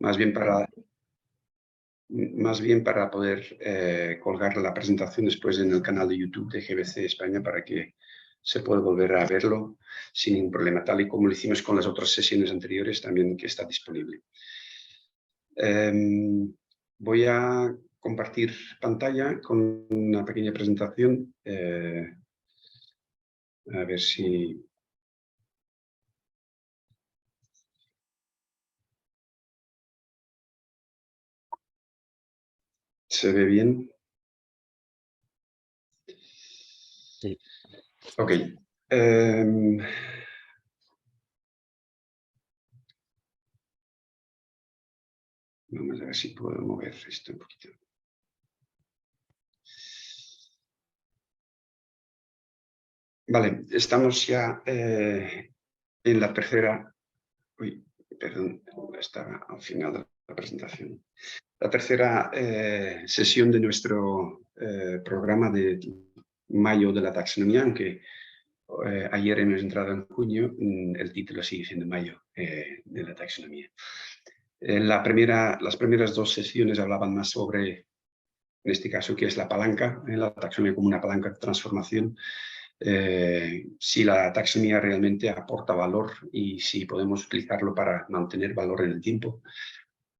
más bien para poder colgar la presentación después en el canal de YouTube de GBC España para que se pueda volver a verlo sin ningún problema, tal y como lo hicimos con las otras sesiones anteriores también, que está disponible. Voy a compartir pantalla con una pequeña presentación. A ver si... ¿Se ve bien? Sí. Ok. Vamos a ver si puedo mover esto un poquito. Vale, estamos ya en la tercera... Uy, perdón, estaba al final de la presentación. La tercera sesión de nuestro programa de mayo de la taxonomía, aunque ayer hemos entrado en junio, el título sigue siendo mayo de la taxonomía. Las primeras dos sesiones hablaban más sobre, en este caso, qué es la palanca, la taxonomía como una palanca de transformación, si la taxonomía realmente aporta valor y si podemos utilizarlo para mantener valor en el tiempo.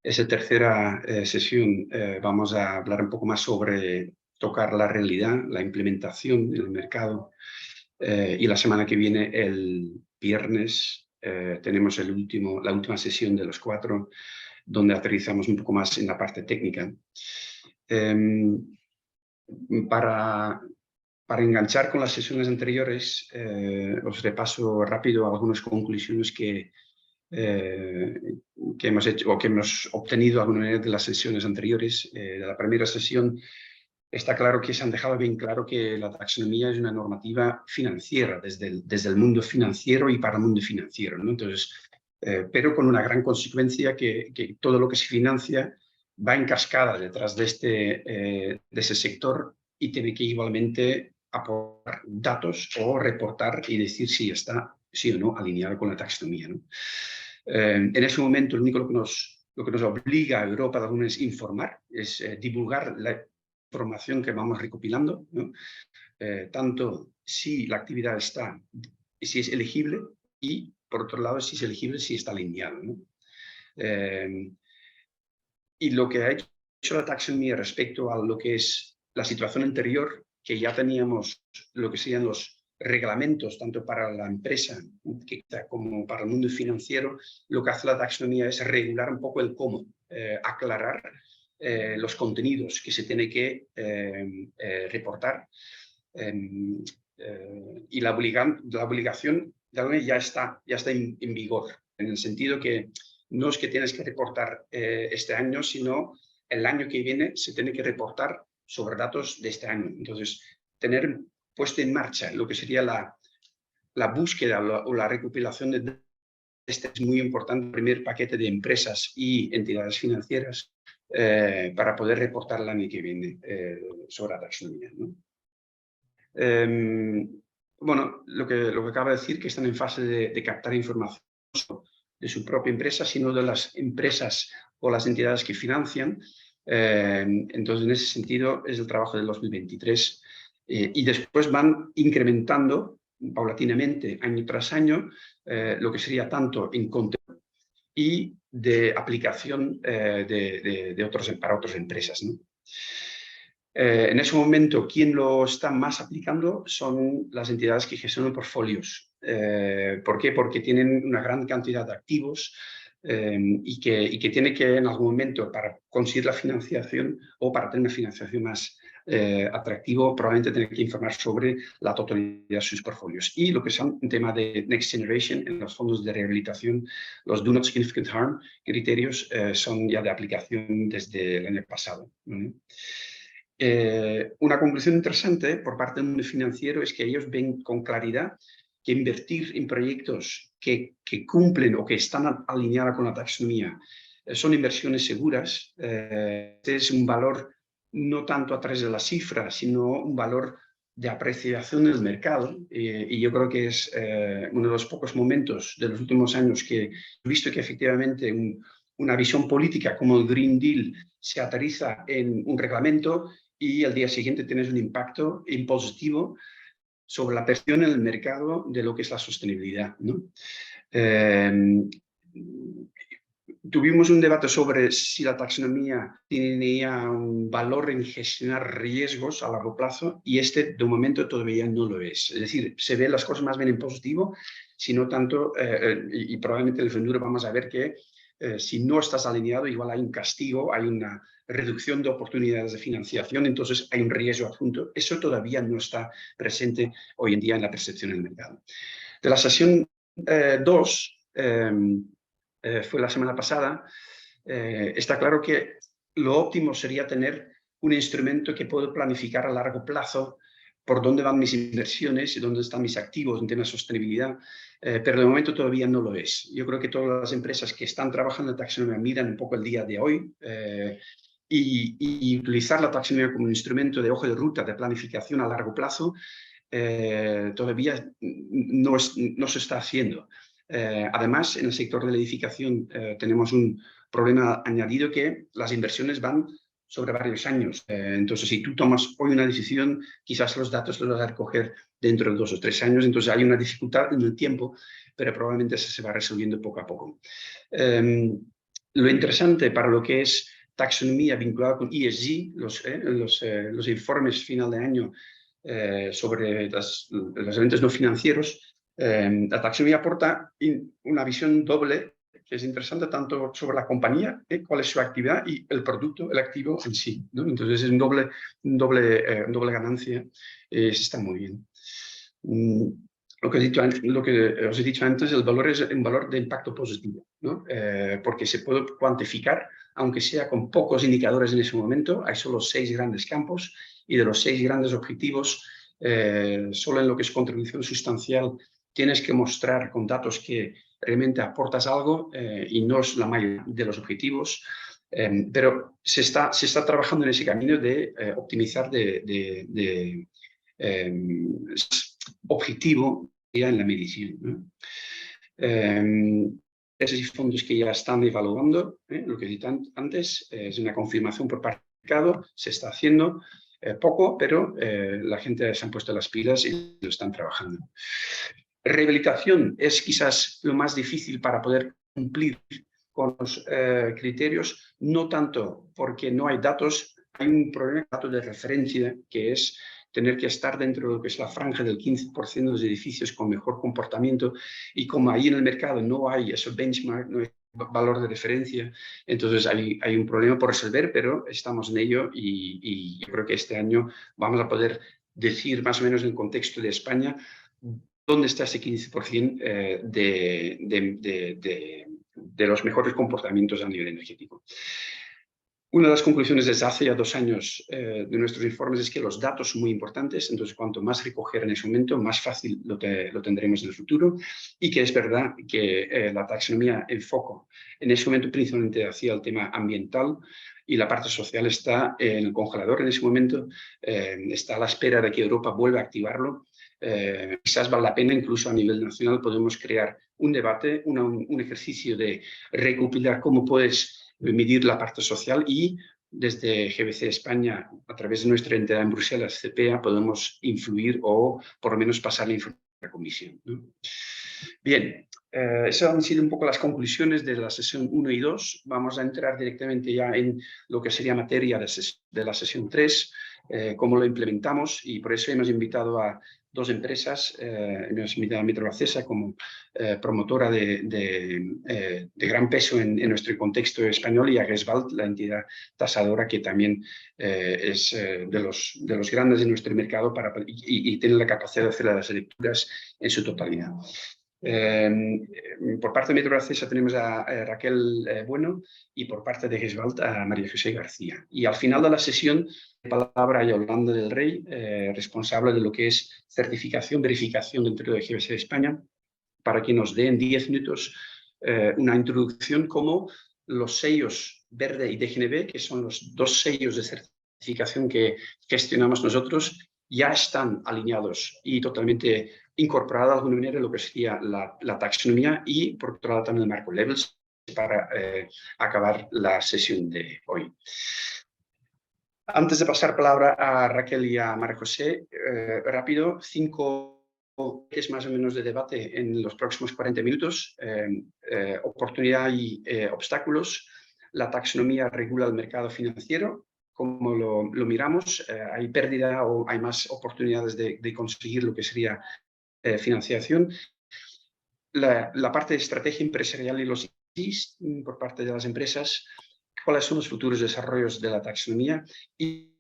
Esa tercera sesión vamos a hablar un poco más sobre tocar la realidad, la implementación en el mercado, y la semana que viene, el viernes, tenemos la última sesión de los 4, donde aterrizamos un poco más en la parte técnica. Para enganchar con las sesiones anteriores, os repaso rápido algunas conclusiones que hemos hecho o que hemos obtenido alguna vez de las sesiones anteriores. De la primera sesión está claro que se han dejado bien claro que la taxonomía es una normativa financiera, desde el mundo financiero y para el mundo financiero, ¿no? Entonces, pero con una gran consecuencia que todo lo que se financia va en cascada detrás de ese sector y tiene que igualmente aportar datos o reportar y decir si está, sí o no, alineado con la taxonomía, ¿no? En ese momento, lo único lo que nos obliga a Europa de es informar, es divulgar la información que vamos recopilando, ¿no? Tanto si la actividad está, si es elegible, y por otro lado, si es elegible, si está alineado, ¿no? Y lo que ha hecho la taxonomía respecto a lo que es la situación anterior, que ya teníamos lo que serían los reglamentos, tanto para la empresa como para el mundo financiero, lo que hace la taxonomía es regular un poco el cómo, aclarar los contenidos que se tiene que reportar, y la obligación ya está en vigor, en el sentido que no es que tienes que reportar este año, sino el año que viene se tiene que reportar sobre datos de este año. Entonces, tener puesto en marcha lo que sería la búsqueda o la recopilación de este es muy importante, el primer paquete de empresas y entidades financieras para poder reportar el año que viene sobre la taxonomía, ¿no? Bueno, lo que acaba de decir, que están en fase de captar información de su propia empresa, sino de las empresas o las entidades que financian. Entonces, en ese sentido, es el trabajo del 2023. Y después van incrementando paulatinamente, año tras año, lo que sería tanto en contenido y de aplicación para otras empresas, ¿no? En ese momento, quien lo está más aplicando son las entidades que gestionan portfolios. ¿Por qué? Porque tienen una gran cantidad de activos y que tiene que, en algún momento, para conseguir la financiación o para tener una financiación más atractiva, probablemente tener que informar sobre la totalidad de sus portfolios. Y lo que son en tema de Next Generation, en los fondos de rehabilitación, los Do Not Significant Harm criterios son ya de aplicación desde el año pasado. Una conclusión interesante por parte del mundo financiero es que ellos ven con claridad que invertir en proyectos que cumplen o que están alineados con la taxonomía son inversiones seguras. Este es un valor no tanto a través de la cifra, sino un valor de apreciación del mercado. Y yo creo que es uno de los pocos momentos de los últimos años que he visto que efectivamente una visión política como el Green Deal se aterriza en un reglamento y al día siguiente tienes un impacto impositivo sobre la percepción en el mercado de lo que es la sostenibilidad, ¿no? Tuvimos un debate sobre si la taxonomía tenía un valor en gestionar riesgos a largo plazo y de momento todavía no lo es. Es decir, se ven las cosas más bien en positivo, sino tanto, y probablemente en el futuro vamos a ver que si no estás alineado, igual hay un castigo, hay una reducción de oportunidades de financiación, entonces hay un riesgo adjunto. Eso todavía no está presente hoy en día en la percepción del mercado. De la sesión 2, fue la semana pasada, está claro que lo óptimo sería tener un instrumento que pueda planificar a largo plazo por dónde van mis inversiones y dónde están mis activos en temas de sostenibilidad, pero de momento todavía no lo es. Yo creo que todas las empresas que están trabajando en taxonomía miran un poco el día de hoy y utilizar la taxonomía como un instrumento de hoja de ruta de planificación a largo plazo todavía no se está haciendo. Además, en el sector de la edificación tenemos un problema añadido que las inversiones van sobre varios años. Entonces, si tú tomas hoy una decisión, quizás los datos los vas a recoger dentro de 2 o 3 años. Entonces, hay una dificultad en el tiempo, pero probablemente eso se va resolviendo poco a poco. Lo interesante para lo que es taxonomía vinculada con ESG, los informes final de año sobre los eventos no financieros, la taxonomía aporta una visión doble que es interesante tanto sobre la compañía, cuál es su actividad y el producto, el activo en sí, ¿no? Entonces es una doble ganancia, está muy bien. Lo que os he dicho antes, el valor es un valor de impacto positivo, ¿no? Porque se puede cuantificar, aunque sea con pocos indicadores en ese momento. Hay solo 6 grandes campos y de los 6 grandes objetivos, solo en lo que es contribución sustancial tienes que mostrar con datos que realmente aportas algo y no es la mayoría de los objetivos. Pero se está trabajando en ese camino de optimizar objetivo ya en la medición, ¿no? Esos fondos que ya están evaluando, lo que he dicho antes, es una confirmación por parte del mercado, se está haciendo poco, pero la gente se han puesto las pilas y lo están trabajando. Rehabilitación es quizás lo más difícil para poder cumplir con los criterios, no tanto porque no hay datos, hay un problema de datos de referencia que es tener que estar dentro de lo que es la franja del 15% de los edificios con mejor comportamiento y como ahí en el mercado no hay ese benchmark, no hay valor de referencia, entonces hay un problema por resolver, pero estamos en ello y yo creo que este año vamos a poder decir más o menos en el contexto de España dónde está ese 15% de los mejores comportamientos a nivel energético. Una de las conclusiones desde hace ya 2 años de nuestros informes es que los datos son muy importantes, entonces cuanto más recoger en ese momento, más fácil lo tendremos en el futuro, y que es verdad que la taxonomía enfoca en ese momento principalmente hacia el tema ambiental y la parte social está en el congelador en ese momento, está a la espera de que Europa vuelva a activarlo. Quizás vale la pena, incluso a nivel nacional, podemos crear un debate, un ejercicio de recopilar cómo puedes medir la parte social y desde GBC España, a través de nuestra entidad en Bruselas, CPA, podemos influir o por lo menos pasar la información a la Comisión, ¿no? Bien, esas han sido un poco las conclusiones de la sesión 1 y 2. Vamos a entrar directamente ya en lo que sería materia de la sesión 3, cómo lo implementamos, y por eso hemos invitado a 2 empresas. Hemos invitado a Metrovacesa como promotora de gran peso en nuestro contexto español y a Gesvalt, la entidad tasadora que también es de los grandes de nuestro mercado y tiene la capacidad de hacer las lecturas en su totalidad. Por parte de Metrovacesa tenemos a Raquel Bueno y por parte de Gesvalt a María José García. Y al final de la sesión, palabra a Yolanda del Rey, responsable de lo que es certificación, verificación dentro de GBC de España, para que nos dé en 10 minutos una introducción como los sellos verde y DGNB, que son los 2 sellos de certificación que gestionamos nosotros, ya están alineados y totalmente incorporados de alguna manera en lo que sería la taxonomía y, por otro lado, también el marco Levels, para acabar la sesión de hoy. Antes de pasar palabra a Raquel y a María José, rápido, 5 bloques más o menos de debate en los próximos 40 minutos. Oportunidad y obstáculos. La taxonomía regula el mercado financiero. ¿Cómo lo miramos? ¿Hay pérdida o hay más oportunidades de conseguir lo que sería financiación? La parte de estrategia empresarial y los ICs por parte de las empresas. ¿Cuáles son los futuros desarrollos de la taxonomía? Y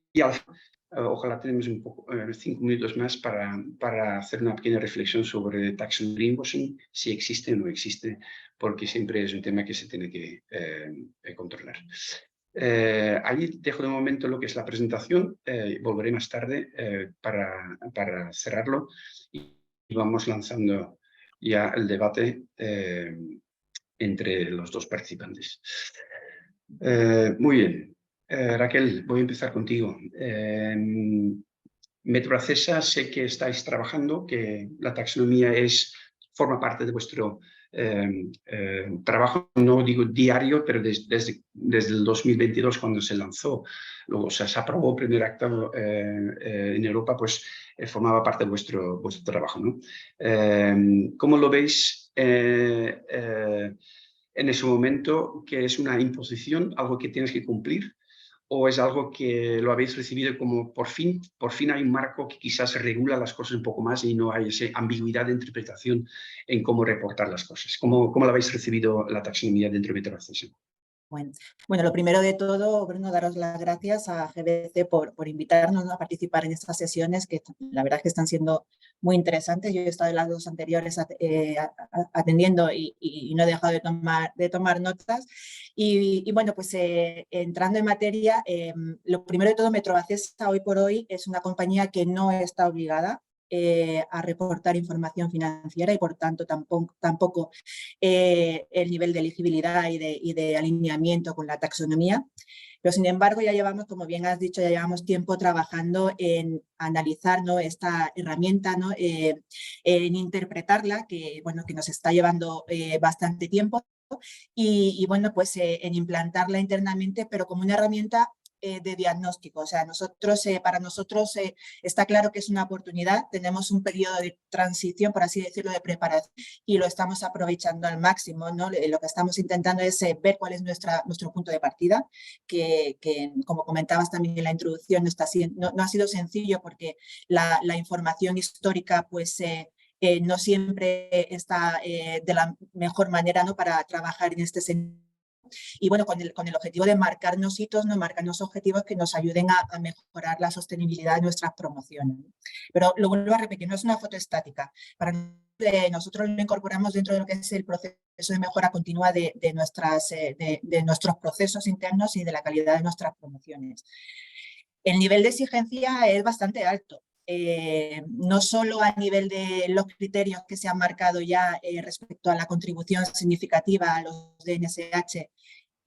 ojalá tenemos un poco, 5 minutos más para hacer una pequeña reflexión sobre taxonomía greenwashing, si existe o no existe, porque siempre es un tema que se tiene que controlar. Ahí dejo de momento lo que es la presentación, volveré más tarde para cerrarlo y vamos lanzando ya el debate entre los dos participantes. Muy bien. Raquel, voy a empezar contigo. Metro-Acesa, sé que estáis trabajando, que la taxonomía forma parte de vuestro trabajo, no digo diario, pero desde el 2022 cuando se lanzó, luego se aprobó el primer acto en Europa, pues formaba parte de vuestro trabajo, ¿no? ¿Cómo lo veis en ese momento, que es una imposición, algo que tienes que cumplir? ¿O es algo que lo habéis recibido como por fin hay un marco que quizás regula las cosas un poco más y no hay esa ambigüedad de interpretación en cómo reportar las cosas? ¿Cómo lo habéis recibido la taxonomía dentro de Metro-Acesa? Bueno, lo primero de todo, Bruno, daros las gracias a GBC por invitarnos, ¿no?, a participar en estas sesiones, que la verdad es que están siendo muy interesantes. Yo he estado en las dos anteriores atendiendo y no he dejado de tomar notas. Y bueno, pues entrando en materia, lo primero de todo, Metro-Acesa hoy por hoy es una compañía que no está obligada a reportar información financiera y por tanto tampoco el nivel de elegibilidad y de alineamiento con la taxonomía. Pero sin embargo ya llevamos, como bien has dicho, ya llevamos tiempo trabajando en analizar, ¿no?, esta herramienta, ¿no?, en interpretarla, que nos está llevando bastante tiempo. Y bueno, pues en implantarla internamente, pero como una herramienta de diagnóstico. O sea, para nosotros está claro que es una oportunidad, tenemos un periodo de transición, por así decirlo, de preparación, y lo estamos aprovechando al máximo, ¿no? Lo que estamos intentando es ver cuál es nuestro punto de partida, que como comentabas también en la introducción, no ha sido sencillo porque la información histórica pues no siempre está de la mejor manera, ¿no?, para trabajar en este sentido. Y bueno, con el objetivo de marcarnos hitos, ¿no?, marcarnos objetivos que nos ayuden a mejorar la sostenibilidad de nuestras promociones. Pero lo vuelvo a repetir, no es una foto estática. Para nosotros lo incorporamos dentro de lo que es el proceso de mejora continua de nuestros procesos internos y de la calidad de nuestras promociones. El nivel de exigencia es bastante alto. No solo a nivel de los criterios que se han marcado ya respecto a la contribución significativa a los DNSH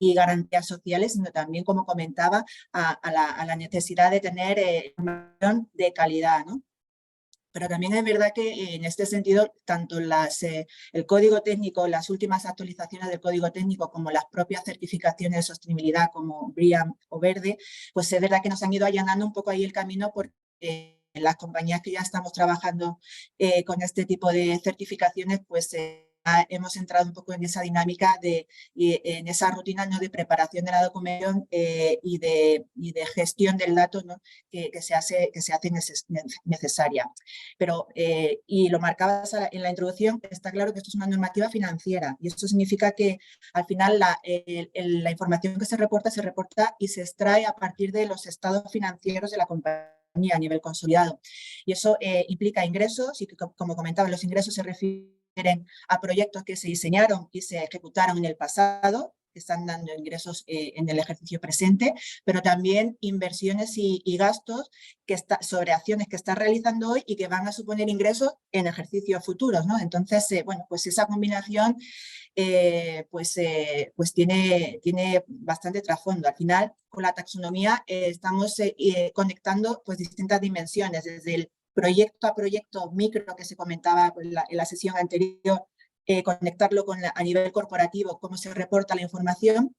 y garantías sociales, sino también, como comentaba, a la necesidad de tener información de calidad, ¿no? Pero también es verdad que en este sentido, tanto el código técnico, las últimas actualizaciones del código técnico, como las propias certificaciones de sostenibilidad como BREEAM o Verde, pues es verdad que nos han ido allanando un poco ahí el camino porque las compañías que ya estamos trabajando con este tipo de certificaciones, pues hemos entrado un poco en esa dinámica en esa rutina, ¿no?, de preparación de la documentación y de gestión del dato, ¿no?, que se hace necesaria. Pero, y lo marcabas en la introducción, está claro que esto es una normativa financiera y esto significa que al final la información que se reporta y se extrae a partir de los estados financieros de la compañía a nivel consolidado. Y eso implica ingresos y, como comentaba, los ingresos se refieren a proyectos que se diseñaron y se ejecutaron en el pasado, que están dando ingresos en el ejercicio presente, pero también inversiones y gastos sobre acciones que están realizando hoy y que van a suponer ingresos en ejercicios futuros, ¿no? Entonces, bueno, pues esa combinación pues tiene bastante trasfondo. Al final, con la taxonomía estamos conectando pues distintas dimensiones, desde el proyecto a proyecto micro que se comentaba en la sesión anterior, conectarlo con a nivel corporativo, cómo se reporta la información.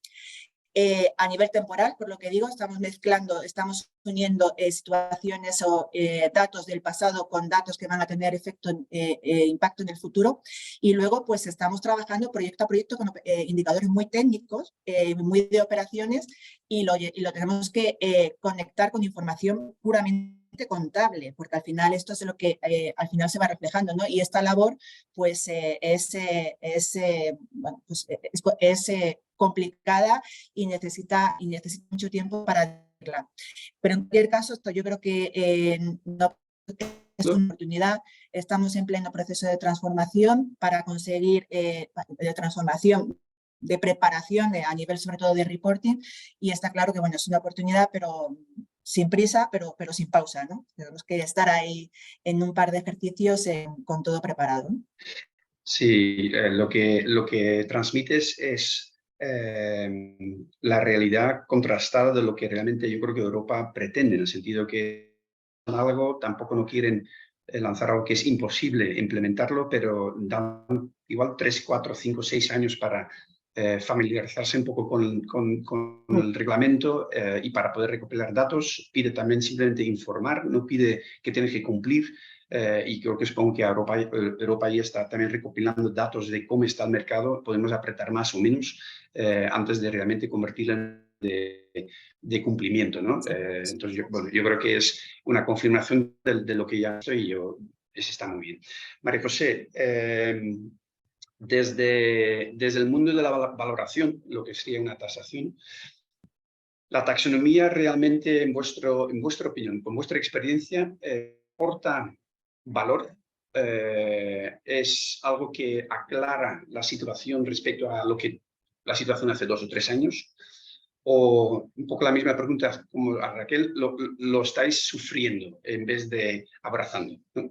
A nivel temporal, por lo que digo, estamos mezclando, estamos uniendo situaciones o datos del pasado con datos que van a tener impacto en el futuro. Y luego, pues estamos trabajando proyecto a proyecto con indicadores muy técnicos, muy de operaciones, y lo tenemos que conectar con información puramente contable, porque al final esto es lo que al final se va reflejando, ¿no? Y esta labor, pues, es complicada y necesita mucho tiempo para hacerla. Pero en cualquier caso, esto yo creo que no es una oportunidad. Estamos en pleno proceso de transformación para conseguir de transformación, de preparación a nivel sobre todo de reporting, y está claro que bueno, es una oportunidad, pero sin prisa, pero sin pausa, ¿no? Tenemos que estar ahí en un par de ejercicios con todo preparado, ¿no? Sí, lo que transmites es la realidad contrastada de lo que realmente yo creo que Europa pretende, en el sentido que algo, tampoco no quieren lanzar algo que es imposible implementarlo, pero dan igual 3, 4, 5, 6 años para familiarizarse un poco con el reglamento y para poder recopilar datos. Pide también simplemente informar, no pide que tienes que cumplir. Y creo que supongo que Europa ya está también recopilando datos de cómo está el mercado. Podemos apretar más o menos antes de realmente convertirlo en de cumplimiento, ¿no? Entonces, yo creo que es una confirmación de lo que ya estoy yo. Eso está muy bien. María José, desde el mundo de la valoración, lo que sería una tasación, la taxonomía realmente, en vuestra opinión, con vuestra experiencia, aporta valor, es algo que aclara la situación respecto a lo que la situación hace 2 o 3 años, o un poco la misma pregunta como a Raquel, lo estáis sufriendo en vez de abrazando, ¿no?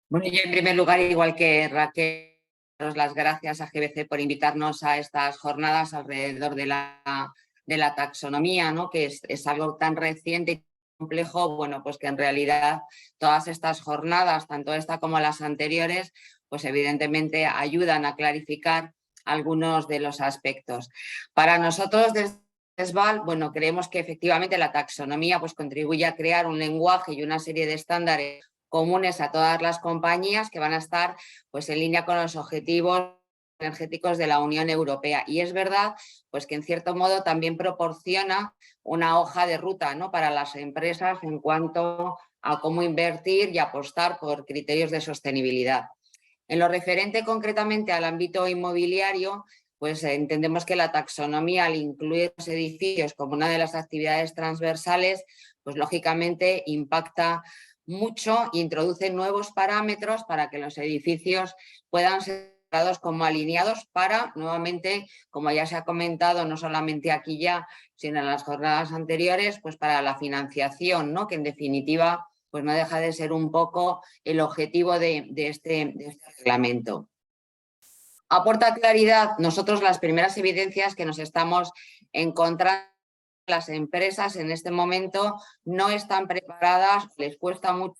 Bueno, yo en primer lugar, igual que Raquel, daros las gracias a GBC por invitarnos a estas jornadas alrededor de la taxonomía, ¿no? Que es algo tan reciente y complejo, bueno, pues que en realidad todas estas jornadas, tanto esta como las anteriores, pues evidentemente ayudan a clarificar algunos de los aspectos. Para nosotros desde SBAL, bueno, creemos que efectivamente la taxonomía pues contribuye a crear un lenguaje y una serie de estándares comunes a todas las compañías que van a estar pues, en línea con los objetivos energéticos de la Unión Europea. Y es verdad pues, que en cierto modo también proporciona una hoja de ruta, ¿no? Para las empresas en cuanto a cómo invertir y apostar por criterios de sostenibilidad. En lo referente concretamente al ámbito inmobiliario, pues entendemos que la taxonomía, al incluir los edificios como una de las actividades transversales, pues lógicamente impacta mucho e introduce nuevos parámetros para que los edificios puedan ser tratados como alineados para, nuevamente, como ya se ha comentado, no solamente aquí ya, sino en las jornadas anteriores, pues para la financiación, ¿no? Que en definitiva pues no deja de ser un poco el objetivo de este reglamento. Aporta claridad. Nosotros las primeras evidencias que nos estamos encontrando, las empresas en este momento no están preparadas, les cuesta mucho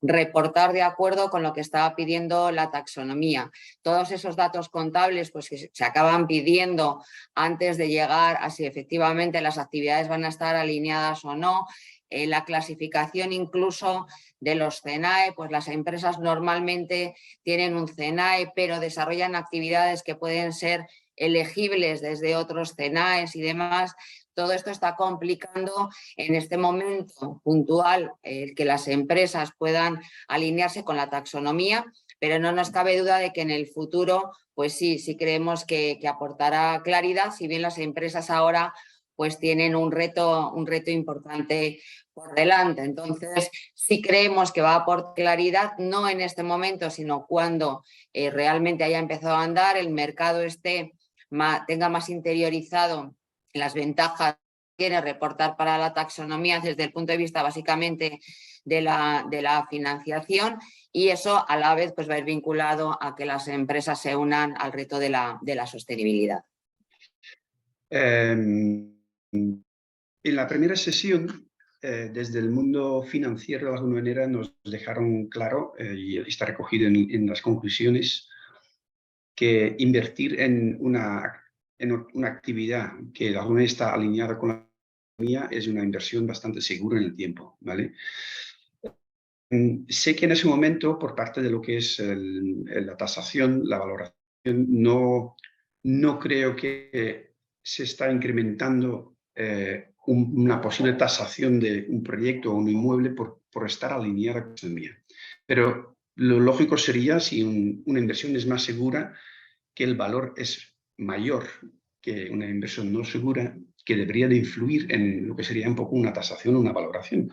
reportar de acuerdo con lo que estaba pidiendo la taxonomía. Todos esos datos contables pues, que se acaban pidiendo antes de llegar a si efectivamente las actividades van a estar alineadas o no. La clasificación incluso de los CENAE, pues las empresas normalmente tienen un CENAE, pero desarrollan actividades que pueden ser elegibles desde otros CENAEs y demás. Todo esto está complicando en este momento puntual que las empresas puedan alinearse con la taxonomía, pero no nos cabe duda de que en el futuro, pues sí creemos que aportará claridad, si bien las empresas ahora pues tienen un reto importante por delante. Entonces, sí creemos que va a aportar claridad, no en este momento, sino cuando realmente haya empezado a andar, el mercado tenga más interiorizado las ventajas que tiene reportar para la taxonomía desde el punto de vista básicamente de la financiación, y eso a la vez pues va a ir vinculado a que las empresas se unan al reto de la sostenibilidad. En la primera sesión, desde el mundo financiero, de alguna manera, nos dejaron claro, y está recogido en las conclusiones, que invertir en una actividad que de alguna manera está alineada con la economía es una inversión bastante segura en el tiempo, ¿vale? Sé que en ese momento, por parte de lo que es la tasación, la valoración, no creo que se está incrementando una posible tasación de un proyecto o un inmueble por estar alineada con la economía. Pero lo lógico sería, si una inversión es más segura, que el valor es mayor que una inversión no segura, que debería de influir en lo que sería un poco una tasación o una valoración.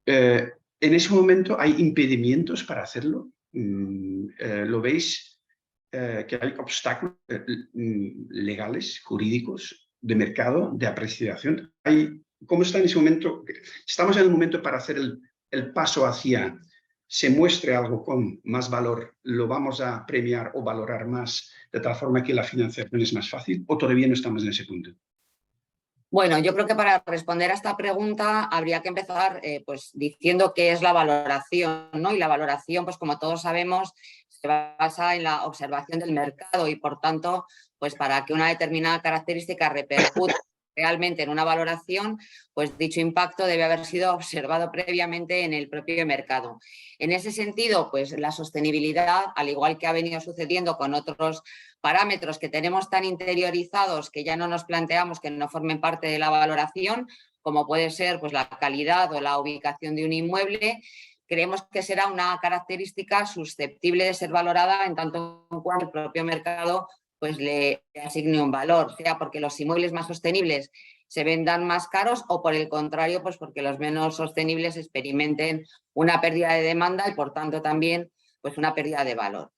En ese momento hay impedimentos para hacerlo. ¿Lo veis? Que hay obstáculos legales, jurídicos, de mercado, de apreciación. ¿Cómo está en ese momento? Estamos en el momento para hacer el paso hacia, se muestre algo con más valor, lo vamos a premiar o valorar más, de tal forma que la financiación es más fácil, o todavía no estamos en ese punto. Bueno, yo creo que para responder a esta pregunta habría que empezar pues, diciendo qué es la valoración, ¿no? Y la valoración, pues como todos sabemos, se basa en la observación del mercado y, por tanto, pues para que una determinada característica repercute realmente en una valoración, pues dicho impacto debe haber sido observado previamente en el propio mercado. En ese sentido, pues la sostenibilidad, al igual que ha venido sucediendo con otros parámetros que tenemos tan interiorizados que ya no nos planteamos que no formen parte de la valoración, como puede ser pues, la calidad o la ubicación de un inmueble, creemos que será una característica susceptible de ser valorada en tanto en cuanto el propio mercado pues, le asigne un valor, sea porque los inmuebles más sostenibles se vendan más caros o por el contrario, pues porque los menos sostenibles experimenten una pérdida de demanda y por tanto también pues, una pérdida de valor.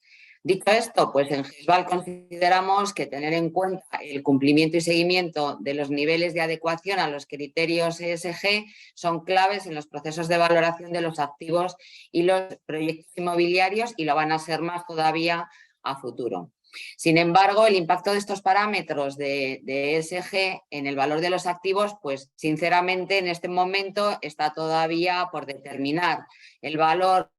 Dicho esto, pues en GESVAL consideramos que tener en cuenta el cumplimiento y seguimiento de los niveles de adecuación a los criterios ESG son claves en los procesos de valoración de los activos y los proyectos inmobiliarios y lo van a ser más todavía a futuro. Sin embargo, el impacto de estos parámetros de ESG en el valor de los activos, pues sinceramente en este momento está todavía por determinar. El valor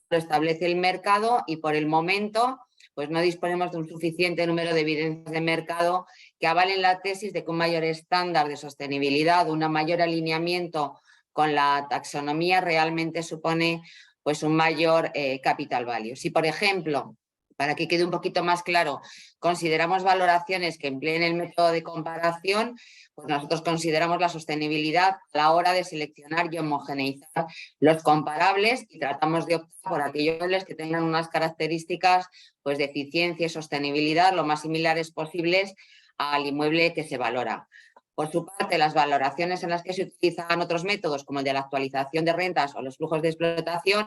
lo establece el mercado y por el momento pues no disponemos de un suficiente número de evidencias de mercado que avalen la tesis de que un mayor estándar de sostenibilidad, un mayor alineamiento con la taxonomía realmente supone pues un mayor capital value. Si, por ejemplo, para que quede un poquito más claro, consideramos valoraciones que empleen el método de comparación, pues nosotros consideramos la sostenibilidad a la hora de seleccionar y homogeneizar los comparables y tratamos de optar por aquellos que tengan unas características pues, de eficiencia y sostenibilidad lo más similares posibles al inmueble que se valora. Por su parte, las valoraciones en las que se utilizan otros métodos, como el de la actualización de rentas o los flujos de explotación,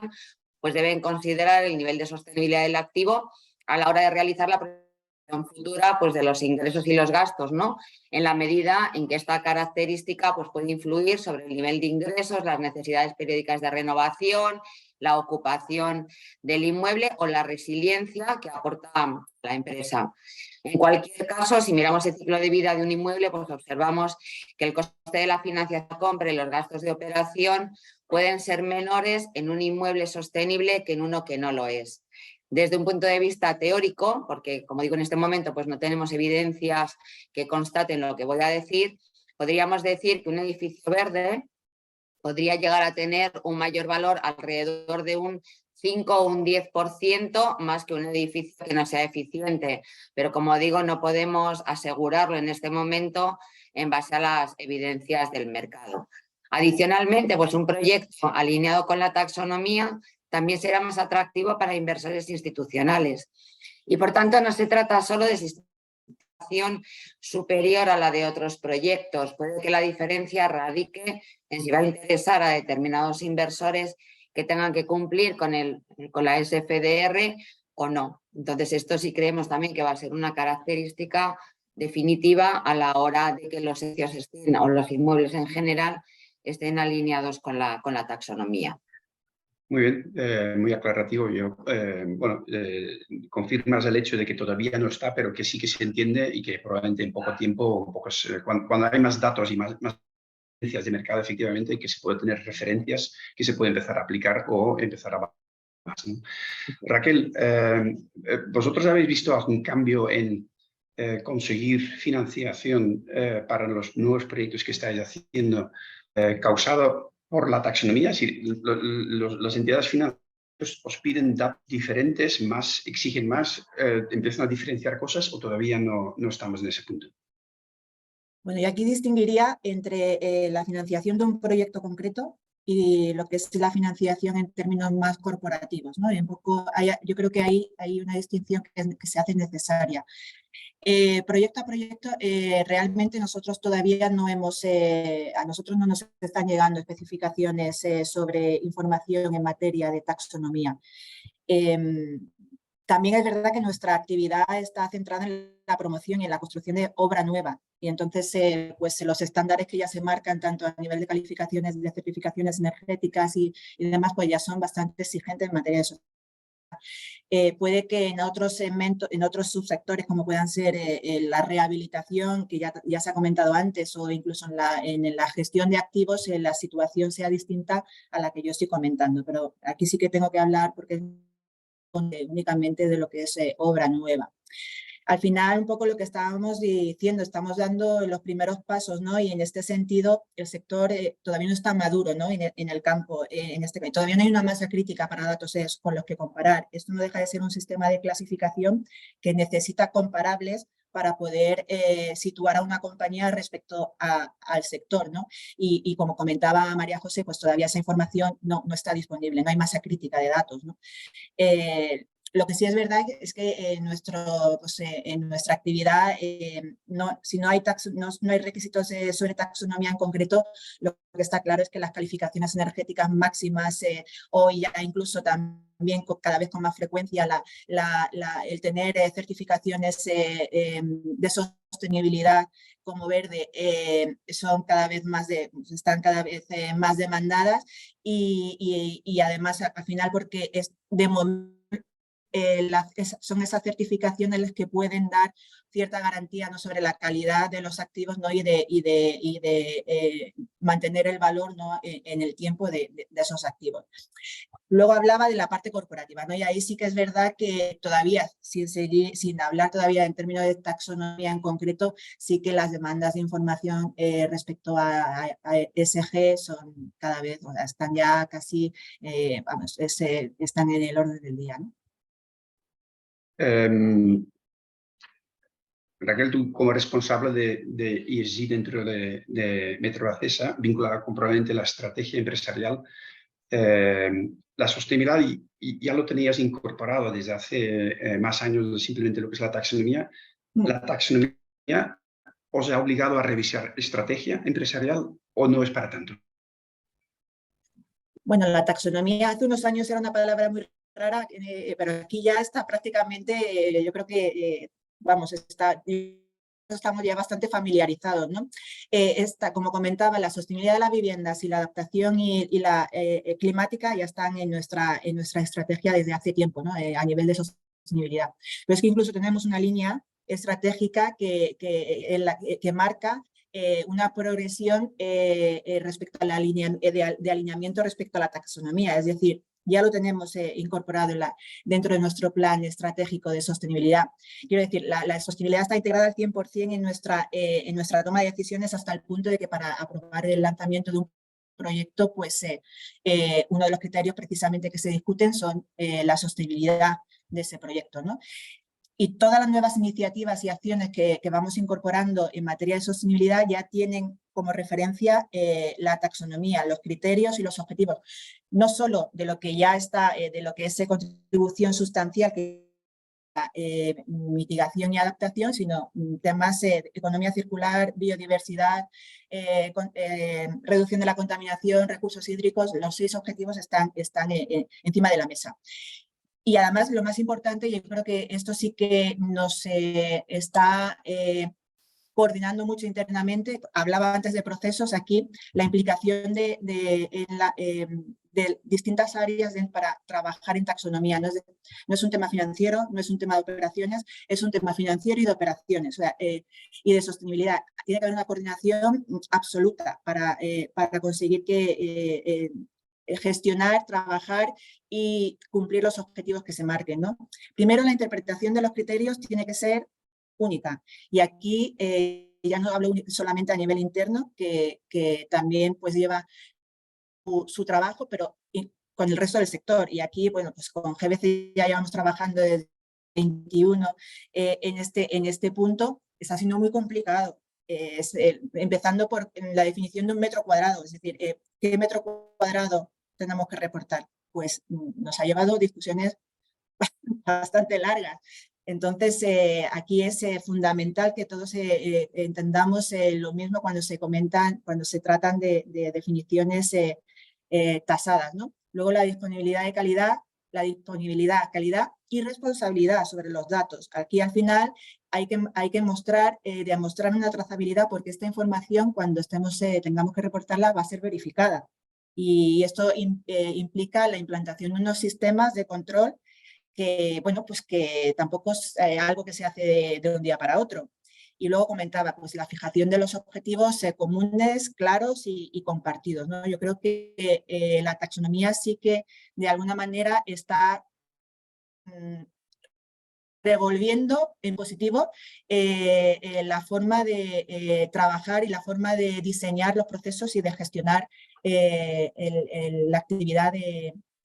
pues deben considerar el nivel de sostenibilidad del activo a la hora de realizar la proyección futura pues, de los ingresos y los gastos, ¿no? En la medida en que esta característica pues, puede influir sobre el nivel de ingresos, las necesidades periódicas de renovación, la ocupación del inmueble o la resiliencia que aporta la empresa. En cualquier caso, si miramos el ciclo de vida de un inmueble, pues observamos que el coste de la financiación de compra y los gastos de operación pueden ser menores en un inmueble sostenible que en uno que no lo es. Desde un punto de vista teórico, porque como digo en este momento pues no tenemos evidencias que constaten lo que voy a decir, podríamos decir que un edificio verde podría llegar a tener un mayor valor alrededor de un 5 o un 10% más que un edificio que no sea eficiente. Pero como digo, no podemos asegurarlo en este momento en base a las evidencias del mercado. Adicionalmente, pues un proyecto alineado con la taxonomía también será más atractivo para inversores institucionales. Y por tanto, no se trata solo de superior a la de otros proyectos. Puede que la diferencia radique en si va a interesar a determinados inversores que tengan que cumplir con la SFDR o no. Entonces, esto sí creemos también que va a ser una característica definitiva a la hora de que los socios estén, o los inmuebles en general estén alineados con la taxonomía. Muy bien, muy aclarativo. Confirmas el hecho de que todavía no está, pero que sí que se entiende y que probablemente en poco tiempo, cuando hay más datos y más evidencias de mercado, efectivamente, que se puede tener referencias que se puede empezar a aplicar o empezar a más, ¿no? Raquel, ¿vosotros habéis visto algún cambio en conseguir financiación para los nuevos proyectos que estáis haciendo causado por la taxonomía? Si las entidades financieras os piden datos diferentes, más, exigen más, empiezan a diferenciar cosas o todavía no estamos en ese punto. Bueno, y aquí distinguiría entre la financiación de un proyecto concreto y lo que es la financiación en términos más corporativos, ¿no? Y un poco yo creo que hay una distinción que se hace necesaria. Proyecto a proyecto, realmente nosotros todavía no hemos, a nosotros no nos están llegando especificaciones sobre información en materia de taxonomía. También es verdad que nuestra actividad está centrada en la promoción y en la construcción de obra nueva. Y entonces, pues los estándares que ya se marcan, tanto a nivel de calificaciones, de certificaciones energéticas y demás, pues ya son bastante exigentes en materia de eso. Puede que en otros segmentos, en otros subsectores, como puedan ser la rehabilitación, que ya se ha comentado antes, o incluso en la gestión de activos, la situación sea distinta a la que yo estoy comentando. Pero aquí sí que tengo que hablar porque únicamente de lo que es obra nueva. Al final, un poco lo que estábamos diciendo, estamos dando los primeros pasos, ¿no? Y en este sentido, el sector todavía no está maduro, ¿no? En el campo, todavía no hay una masa crítica para datos con los que comparar. Esto no deja de ser un sistema de clasificación que necesita comparables para poder situar a una compañía respecto al sector, ¿no? Y como comentaba María José, pues todavía esa información no está disponible, no hay masa crítica de datos, ¿no? Lo que sí es verdad es que en nuestra actividad, si no hay requisitos sobre taxonomía en concreto, lo que está claro es que las calificaciones energéticas máximas hoy ya incluso también cada vez con más frecuencia el tener certificaciones de sostenibilidad como verde están cada vez más demandadas y además al final porque es de momento son esas certificaciones las que pueden dar cierta garantía, ¿no?, sobre la calidad de los activos, ¿no?, y de mantener el valor, ¿no?, en el tiempo de esos activos. Luego hablaba de la parte corporativa, ¿no? Y ahí sí que es verdad que todavía, sin hablar todavía en términos de taxonomía en concreto, sí que las demandas de información respecto a ESG son cada vez, o sea, están ya casi, están en el orden del día, ¿no? Raquel, tú como responsable de ESG dentro de Metrovacesa, vinculada con probablemente la estrategia empresarial, la sostenibilidad y ya lo tenías incorporado desde hace más años de simplemente lo que es la taxonomía. ¿La taxonomía os ha obligado a revisar estrategia empresarial o no es para tanto? Bueno, la taxonomía hace unos años era una palabra muy rara, pero aquí ya está prácticamente, yo creo que, estamos ya bastante familiarizados, ¿no? Como comentaba, la sostenibilidad de las viviendas y la adaptación y la climática ya están en nuestra estrategia desde hace tiempo, ¿no? A nivel de sostenibilidad. Pero es que incluso tenemos una línea estratégica que marca una progresión respecto a de alineamiento respecto a la taxonomía, es decir, ya lo tenemos incorporado dentro de nuestro plan estratégico de sostenibilidad. Quiero decir, la sostenibilidad está integrada al 100% en nuestra toma de decisiones hasta el punto de que para aprobar el lanzamiento de un proyecto, pues uno de los criterios precisamente que se discuten son la sostenibilidad de ese proyecto, ¿no? Y todas las nuevas iniciativas y acciones que vamos incorporando en materia de sostenibilidad ya tienen como referencia la taxonomía, los criterios y los objetivos, no solo de lo que ya está, de lo que es contribución sustancial, que mitigación y adaptación, sino temas de economía circular, biodiversidad, reducción de la contaminación, recursos hídricos. Los 6 objetivos están encima de la mesa. Y además, lo más importante, yo creo que esto sí que nos está coordinando mucho internamente. Hablaba antes de procesos, aquí la implicación de distintas áreas para trabajar en taxonomía. No es un tema financiero, no es un tema de operaciones, es un tema financiero y de operaciones, o sea, y de sostenibilidad. Tiene que haber una coordinación absoluta para conseguir que gestionar, trabajar y cumplir los objetivos que se marquen, ¿no? Primero, la interpretación de los criterios tiene que ser única. Y aquí ya no hablo solamente a nivel interno, que también pues lleva su trabajo, pero con el resto del sector. Y aquí, bueno, pues con GBC ya llevamos trabajando desde 21 en este punto. Está siendo muy complicado. Empezando por la definición de un metro cuadrado, es decir, ¿qué metro cuadrado tenemos que reportar? Pues nos ha llevado discusiones bastante largas. Entonces, aquí es fundamental que todos entendamos lo mismo cuando se comentan, cuando se tratan de definiciones tasadas, ¿no? Luego, la disponibilidad de calidad, calidad y responsabilidad sobre los datos. Aquí, al final, hay que demostrar una trazabilidad, porque esta información, cuando tengamos que reportarla, va a ser verificada. Y esto implica la implantación de unos sistemas de control que, bueno, pues que tampoco es algo que se hace de un día para otro. Y luego comentaba, pues la fijación de los objetivos comunes, claros y compartidos, ¿no? Yo creo que la taxonomía sí que de alguna manera está devolviendo en positivo la forma de trabajar y la forma de diseñar los procesos y de gestionar la actividad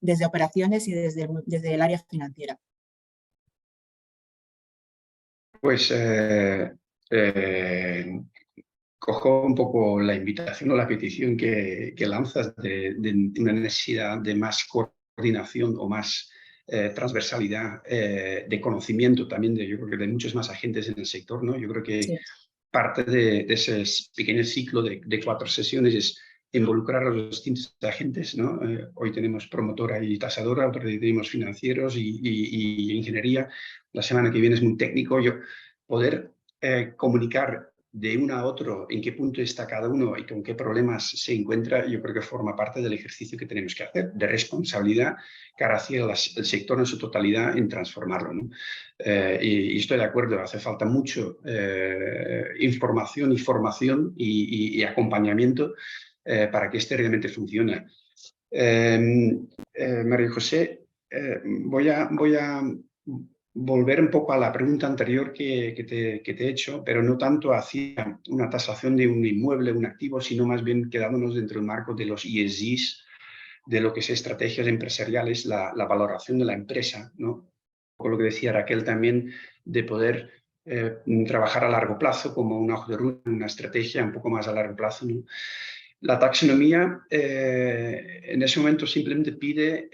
desde operaciones y desde el área financiera. Pues cojo un poco la invitación o la petición que lanzas de una necesidad de más coordinación o más transversalidad de conocimiento también yo creo que de muchos más agentes en el sector, ¿no? Yo creo que sí. Parte de ese pequeño ciclo de 4 sesiones es involucrar a los distintos agentes, ¿no? Hoy tenemos promotora y tasadora, otro día tenemos financieros y ingeniería. La semana que viene es muy técnico. Poder comunicar de uno a otro en qué punto está cada uno y con qué problemas se encuentra, yo creo que forma parte del ejercicio que tenemos que hacer, de responsabilidad cara hacia el sector en su totalidad en transformarlo, ¿no? Y estoy de acuerdo, hace falta mucho información y formación y acompañamiento para que este realmente funcione. María José, voy a volver un poco a la pregunta anterior que te he hecho, pero no tanto hacia una tasación de un inmueble, un activo, sino más bien quedándonos dentro del marco de los ESGs, de lo que es estrategias empresariales, la valoración de la empresa, ¿no? Por lo que decía Raquel también, de poder trabajar a largo plazo como una hoja de ruta, una estrategia un poco más a largo plazo, ¿no? La taxonomía en ese momento simplemente pide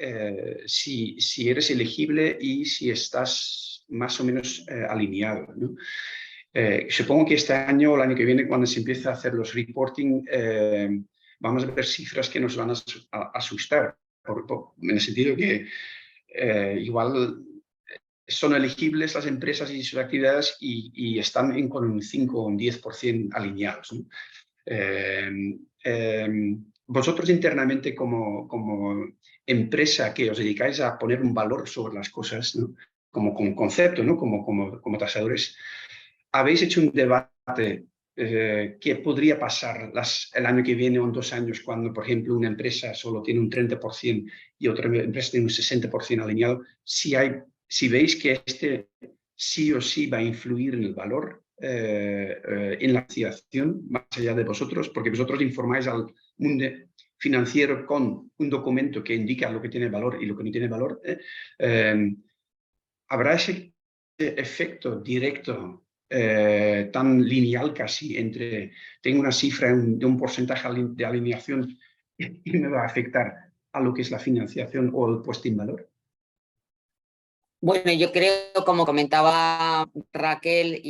si eres elegible y si estás más o menos alineado, ¿no? Supongo que este año o el año que viene, cuando se empiece a hacer los reporting, vamos a ver cifras que nos van a asustar, en el sentido que igual son elegibles las empresas y sus actividades y están con un 5 o un 10% alineados, ¿no? Vosotros internamente como empresa que os dedicáis a poner un valor sobre las cosas, ¿no? como concepto, ¿no? como tasadores, ¿habéis hecho un debate qué podría pasar el año que viene o en 2 años cuando, por ejemplo, una empresa solo tiene un 30% y otra empresa tiene un 60% alineado? Si veis que este sí o sí va a influir en el valor, en la financiación, más allá de vosotros, porque vosotros informáis al mundo financiero con un documento que indica lo que tiene valor y lo que no tiene valor, ¿habrá ese efecto directo tan lineal casi entre tengo una cifra de un porcentaje de alineación y me va a afectar a lo que es la financiación o el puesto en valor? Bueno, yo creo, como comentaba Raquel,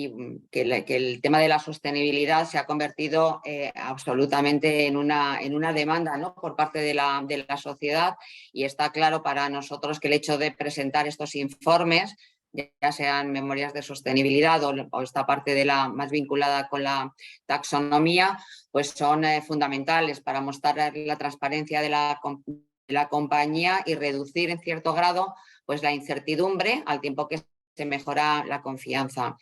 que el tema de la sostenibilidad se ha convertido absolutamente en una demanda, ¿no? por parte de la sociedad, y está claro para nosotros que el hecho de presentar estos informes, ya sean memorias de sostenibilidad o esta parte más vinculada con la taxonomía, pues son fundamentales para mostrar la transparencia de la compañía y reducir en cierto grado pues la incertidumbre, al tiempo que se mejora la confianza.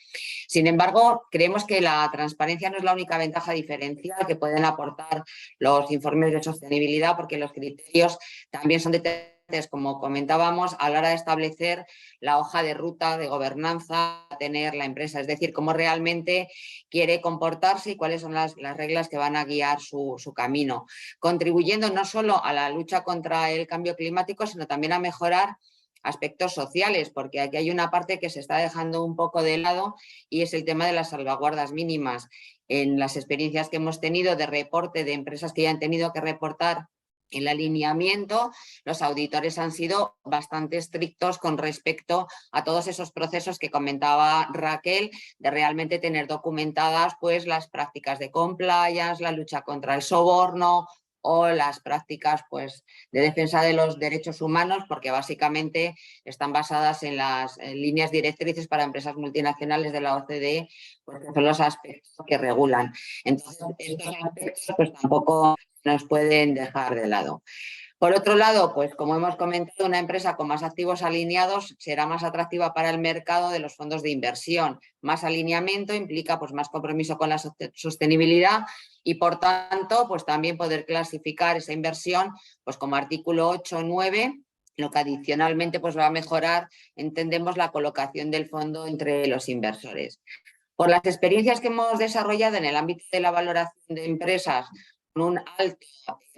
Sin embargo, creemos que la transparencia no es la única ventaja diferencial que pueden aportar los informes de sostenibilidad, porque los criterios también son determinantes, como comentábamos, a la hora de establecer la hoja de ruta de gobernanza a tener la empresa, es decir, cómo realmente quiere comportarse y cuáles son las reglas que van a guiar su camino, contribuyendo no solo a la lucha contra el cambio climático, sino también a mejorar aspectos sociales, porque aquí hay una parte que se está dejando un poco de lado y es el tema de las salvaguardas mínimas. En las experiencias que hemos tenido de reporte de empresas que ya han tenido que reportar el alineamiento, los auditores han sido bastante estrictos con respecto a todos esos procesos que comentaba Raquel, de realmente tener documentadas pues las prácticas de compliance, la lucha contra el soborno o las prácticas pues, de defensa de los derechos humanos, porque básicamente están basadas en las líneas directrices para empresas multinacionales de la OCDE, porque son los aspectos que regulan. Entonces, estos aspectos pues, tampoco nos pueden dejar de lado. Por otro lado, pues como hemos comentado, una empresa con más activos alineados será más atractiva para el mercado de los fondos de inversión. Más alineamiento implica pues, más compromiso con la sostenibilidad y, por tanto, pues también poder clasificar esa inversión pues, como artículo 8 o 9, lo que adicionalmente pues, va a mejorar, entendemos, la colocación del fondo entre los inversores. Por las experiencias que hemos desarrollado en el ámbito de la valoración de empresas con un alto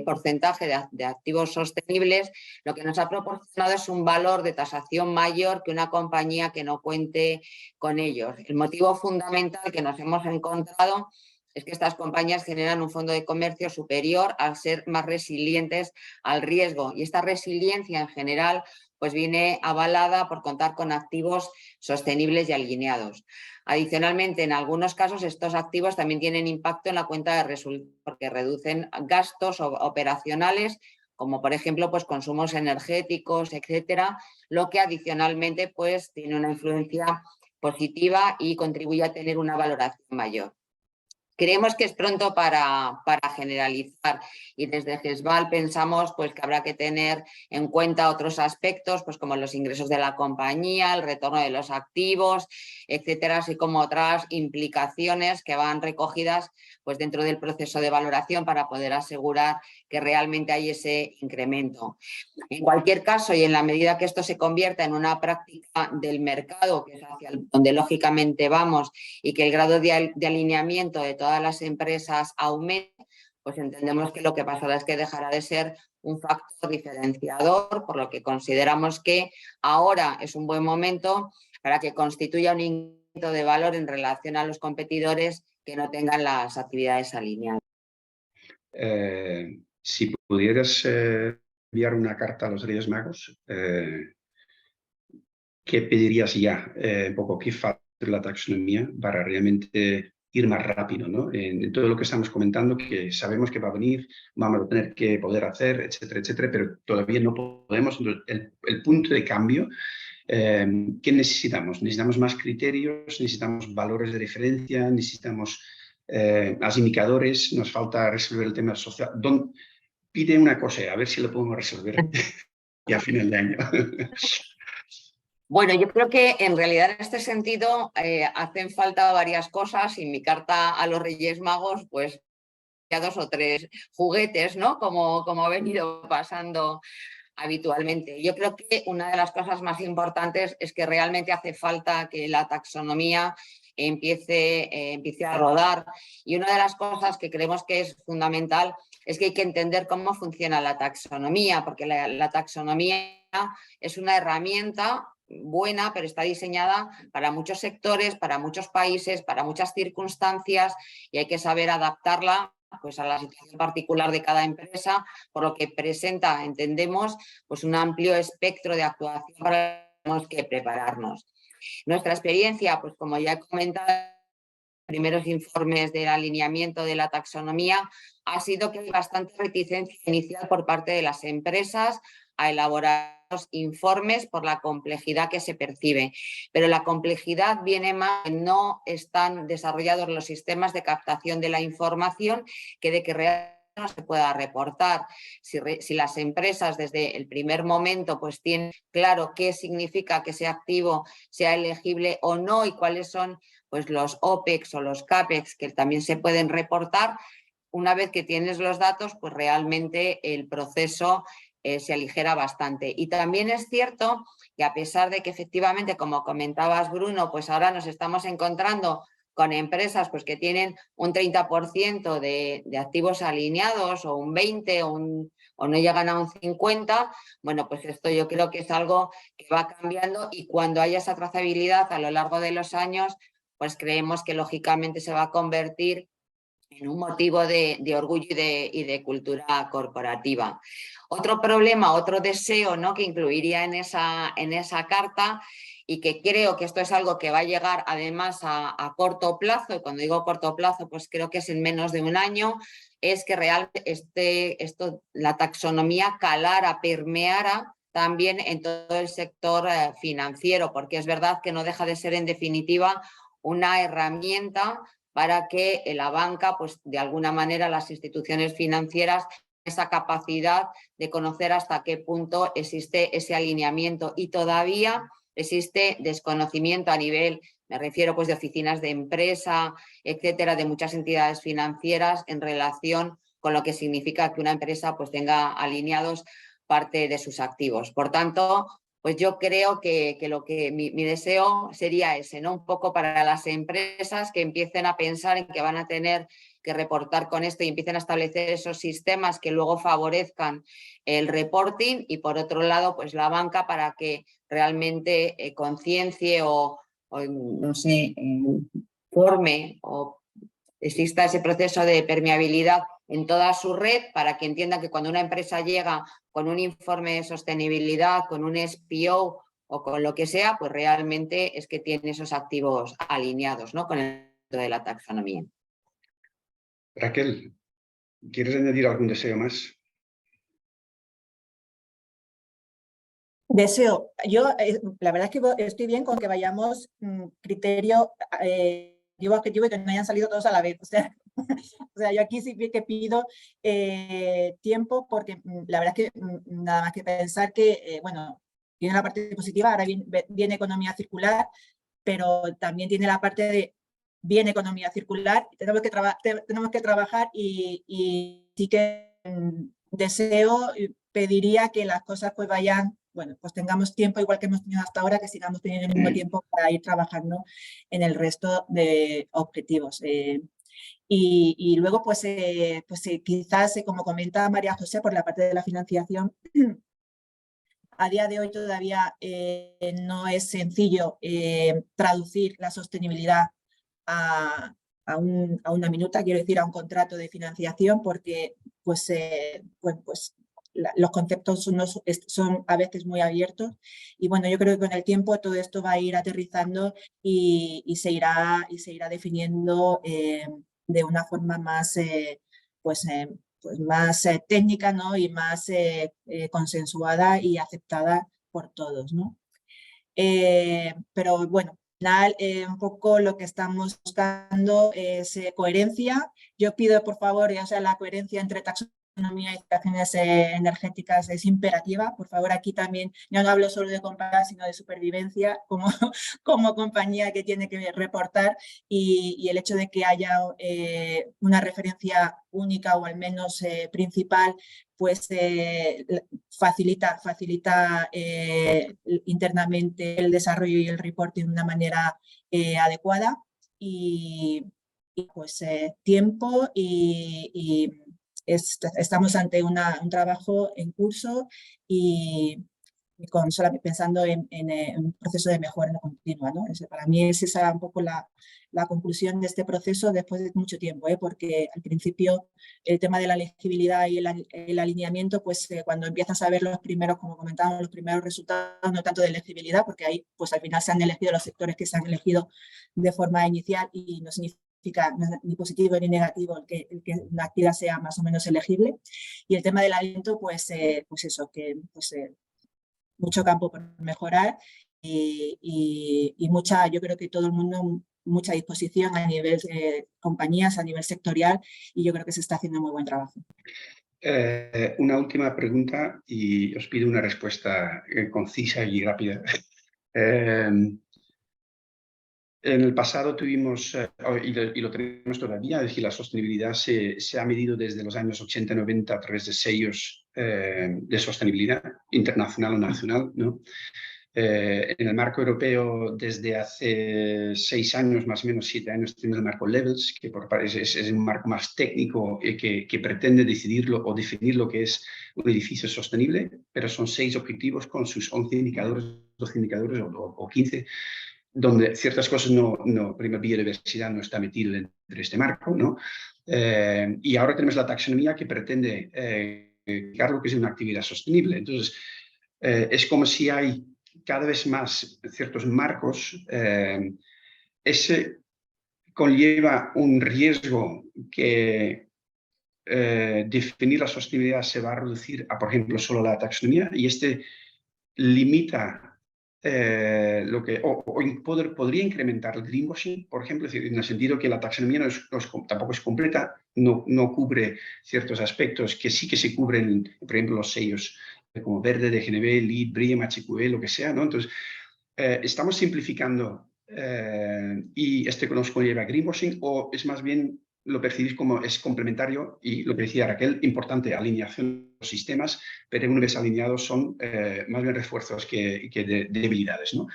porcentaje de activos sostenibles, lo que nos ha proporcionado es un valor de tasación mayor que una compañía que no cuente con ellos. El motivo fundamental que nos hemos encontrado es que estas compañías generan un fondo de comercio superior al ser más resilientes al riesgo, y esta resiliencia en general pues viene avalada por contar con activos sostenibles y alineados. Adicionalmente, en algunos casos estos activos también tienen impacto en la cuenta de resultados porque reducen gastos operacionales, como por ejemplo pues, consumos energéticos, etcétera, lo que adicionalmente pues, tiene una influencia positiva y contribuye a tener una valoración mayor. Creemos que es pronto para generalizar y desde GESVAL pensamos pues, que habrá que tener en cuenta otros aspectos pues, como los ingresos de la compañía, el retorno de los activos, etcétera, así como otras implicaciones que van recogidas pues, dentro del proceso de valoración para poder asegurar que realmente hay ese incremento. En cualquier caso, y en la medida que esto se convierta en una práctica del mercado, que es hacia donde lógicamente vamos, y que el grado de alineamiento de todas las empresas aumente, pues entendemos que lo que pasará es que dejará de ser un factor diferenciador, por lo que consideramos que ahora es un buen momento para que constituya un incremento de valor en relación a los competidores que no tengan las actividades alineadas. Si pudieras enviar una carta a los Reyes Magos, ¿qué pedirías ya? Un poco, ¿qué falta la taxonomía para realmente ir más rápido, ¿no? En todo lo que estamos comentando, que sabemos que va a venir, vamos a tener que poder hacer, etcétera, etcétera, pero todavía no podemos. El punto de cambio, ¿qué necesitamos? Necesitamos más criterios, necesitamos valores de referencia, necesitamos más indicadores, nos falta resolver el tema social. Pide una cosa, a ver si lo podemos resolver ya a final de año. Bueno, yo creo que en realidad en este sentido hacen falta varias cosas y mi carta a los Reyes Magos, pues ya 2 o 3 juguetes, ¿no? Como ha venido pasando habitualmente. Yo creo que una de las cosas más importantes es que realmente hace falta que la taxonomía empiece a rodar, y una de las cosas que creemos que es fundamental es que hay que entender cómo funciona la taxonomía, porque la taxonomía es una herramienta buena, pero está diseñada para muchos sectores, para muchos países, para muchas circunstancias, y hay que saber adaptarla pues, a la situación particular de cada empresa, por lo que presenta, entendemos, pues, un amplio espectro de actuación para lo que tenemos que prepararnos. Nuestra experiencia, pues como ya he comentado, primeros informes del alineamiento de la taxonomía, ha sido que hay bastante reticencia inicial por parte de las empresas a elaborar los informes por la complejidad que se percibe. Pero la complejidad viene más de que no están desarrollados los sistemas de captación de la información que de que realmente no se pueda reportar. Si las empresas desde el primer momento pues tienen claro qué significa que ese activo sea elegible o no y cuáles son pues los OPEX o los CAPEX que también se pueden reportar, una vez que tienes los datos, pues realmente el proceso se aligera bastante. Y también es cierto que a pesar de que efectivamente, como comentabas Bruno, pues ahora nos estamos encontrando con empresas pues, que tienen un 30% de activos alineados o un 20% o no llegan a un 50%, bueno, pues esto yo creo que es algo que va cambiando y cuando haya esa trazabilidad a lo largo de los años, pues creemos que lógicamente se va a convertir en un motivo de orgullo y de cultura corporativa. Otro problema, otro deseo, ¿no?, que incluiría en esa carta, y que creo que esto es algo que va a llegar además a corto plazo, y cuando digo corto plazo pues creo que es en menos de un año, es que realmente la taxonomía calara, permeara también en todo el sector financiero, porque es verdad que no deja de ser en definitiva una herramienta para que la banca, pues de alguna manera las instituciones financieras, esa capacidad de conocer hasta qué punto existe ese alineamiento y todavía existe desconocimiento a nivel, me refiero pues de oficinas de empresa, etcétera, de muchas entidades financieras en relación con lo que significa que una empresa pues tenga alineados parte de sus activos. Por tanto, pues yo creo que mi deseo sería ese, ¿no? Un poco para las empresas que empiecen a pensar en que van a tener que reportar con esto y empiecen a establecer esos sistemas que luego favorezcan el reporting, y por otro lado, pues la banca para que realmente conciencie o no sé, forme o exista ese proceso de permeabilidad en toda su red para que entiendan que cuando una empresa llega con un informe de sostenibilidad, con un SPO o con lo que sea, pues realmente es que tiene esos activos alineados, ¿no?, con el de la taxonomía. Raquel, ¿quieres añadir algún deseo más? Deseo, yo la verdad es que estoy bien con que vayamos criterio, objetivo y que no hayan salido todos a la vez. O sea, yo aquí sí que pido tiempo porque la verdad es que nada más que pensar que, bueno, tiene la parte positiva, ahora viene economía circular, pero también tiene la parte de viene economía circular, tenemos que trabajar y sí que deseo, pediría que las cosas pues vayan, bueno, pues tengamos tiempo igual que hemos tenido hasta ahora, que sigamos teniendo el mismo tiempo para ir trabajando en el resto de objetivos. Y luego, pues quizás, como comenta María José, por la parte de la financiación, a día de hoy todavía no es sencillo traducir la sostenibilidad a una minuta, quiero decir, a un contrato de financiación, porque los conceptos son a veces muy abiertos y bueno, yo creo que con el tiempo todo esto va a ir aterrizando y se irá definiendo de una forma más más técnica, ¿no?, y más consensuada y aceptada por todos, ¿no? Pero bueno, al final un poco lo que estamos buscando es coherencia. Yo pido, por favor, o sea, la coherencia entre taxonomía y certificaciones energéticas es imperativa. Por favor, aquí también, yo no hablo solo de compañía, sino de supervivencia como compañía que tiene que reportar, y el hecho de que haya una referencia única o al menos principal, pues facilita internamente el desarrollo y el reporting de una manera adecuada, y pues tiempo y estamos ante un trabajo en curso y solamente pensando en un proceso de mejora continua, ¿no? Para mí es esa un poco la conclusión de este proceso después de mucho tiempo, porque al principio el tema de la legibilidad y el alineamiento, pues cuando empiezas a ver los primeros, como comentábamos, los primeros resultados, no tanto de legibilidad, porque ahí pues al final se han elegido los sectores que se han elegido de forma inicial y no significa ni positivo ni negativo el que una actividad sea más o menos elegible. Y el tema del aliento, pues eso, que mucho campo por mejorar y mucha, yo creo que todo el mundo mucha disposición a nivel de compañías, a nivel sectorial, y yo creo que se está haciendo muy buen trabajo. Una última pregunta y os pido una respuesta concisa y rápida. En el pasado tuvimos, y lo tenemos todavía, es decir, la sostenibilidad se ha medido desde los años 80-90 a través de sellos de sostenibilidad internacional o nacional, ¿no? En el marco europeo, desde hace 6 años, más o menos 7 años, tenemos el marco Levels, que es un marco más técnico que pretende decidirlo o definir lo que es un edificio sostenible, pero son 6 objetivos con sus 11 indicadores, 12 indicadores o 15, donde ciertas cosas primero, biodiversidad no está metido dentro de este marco, ¿no? Y ahora tenemos la taxonomía que pretende lo que es una actividad sostenible. Entonces, es como si hay cada vez más ciertos marcos. Ese conlleva un riesgo que definir la sostenibilidad se va a reducir a, por ejemplo, solo la taxonomía, y este limita lo que, podría incrementar el greenwashing, por ejemplo, en el sentido que la taxonomía tampoco es completa, no cubre ciertos aspectos que sí que se cubren, por ejemplo, los sellos como verde, DGNB, LEED, BREEAM, HQE, lo que sea, ¿no? Entonces, estamos simplificando y nos conlleva greenwashing, o es más bien lo percibís como es complementario, y lo que decía Raquel, importante, alineación de los sistemas, pero una vez alineados son más bien refuerzos que debilidades, ¿no?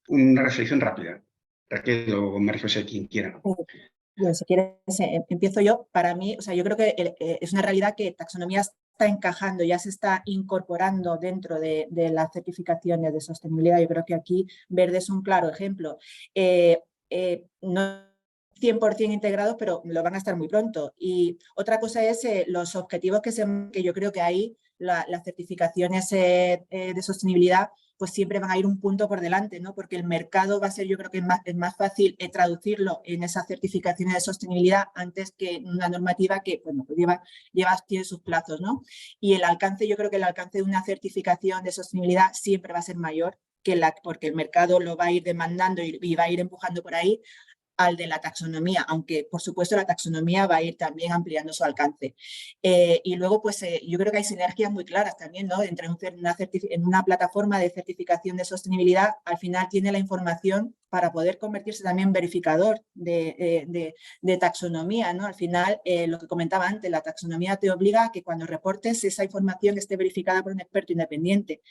Una reflexión rápida. Raquel o María José, quien quiera. Bueno, si quieres, empiezo yo. Para mí, o sea, yo creo que es una realidad que taxonomía está encajando, ya se está incorporando dentro de las certificaciones de sostenibilidad. Yo creo que aquí verde es un claro ejemplo. No 100% integrados, pero lo van a estar muy pronto. Y otra cosa es los objetivos que yo creo que ahí las certificaciones de sostenibilidad pues siempre van a ir un punto por delante, ¿no? Porque el mercado va a ser, yo creo que es más fácil traducirlo en esas certificaciones de sostenibilidad antes que en una normativa que, bueno, pues tiene sus plazos, ¿no? Y el alcance, yo creo que el alcance de una certificación de sostenibilidad siempre va a ser mayor porque el mercado lo va a ir demandando y va a ir empujando por ahí, al de la taxonomía, aunque por supuesto la taxonomía va a ir también ampliando su alcance. Y luego, pues yo creo que hay sinergias muy claras también, ¿no? Entre en una plataforma de certificación de sostenibilidad, al final tiene la información para poder convertirse también en verificador de taxonomía, ¿no? Al final, lo que comentaba antes, la taxonomía te obliga a que cuando reportes esa información esté verificada por un experto independiente.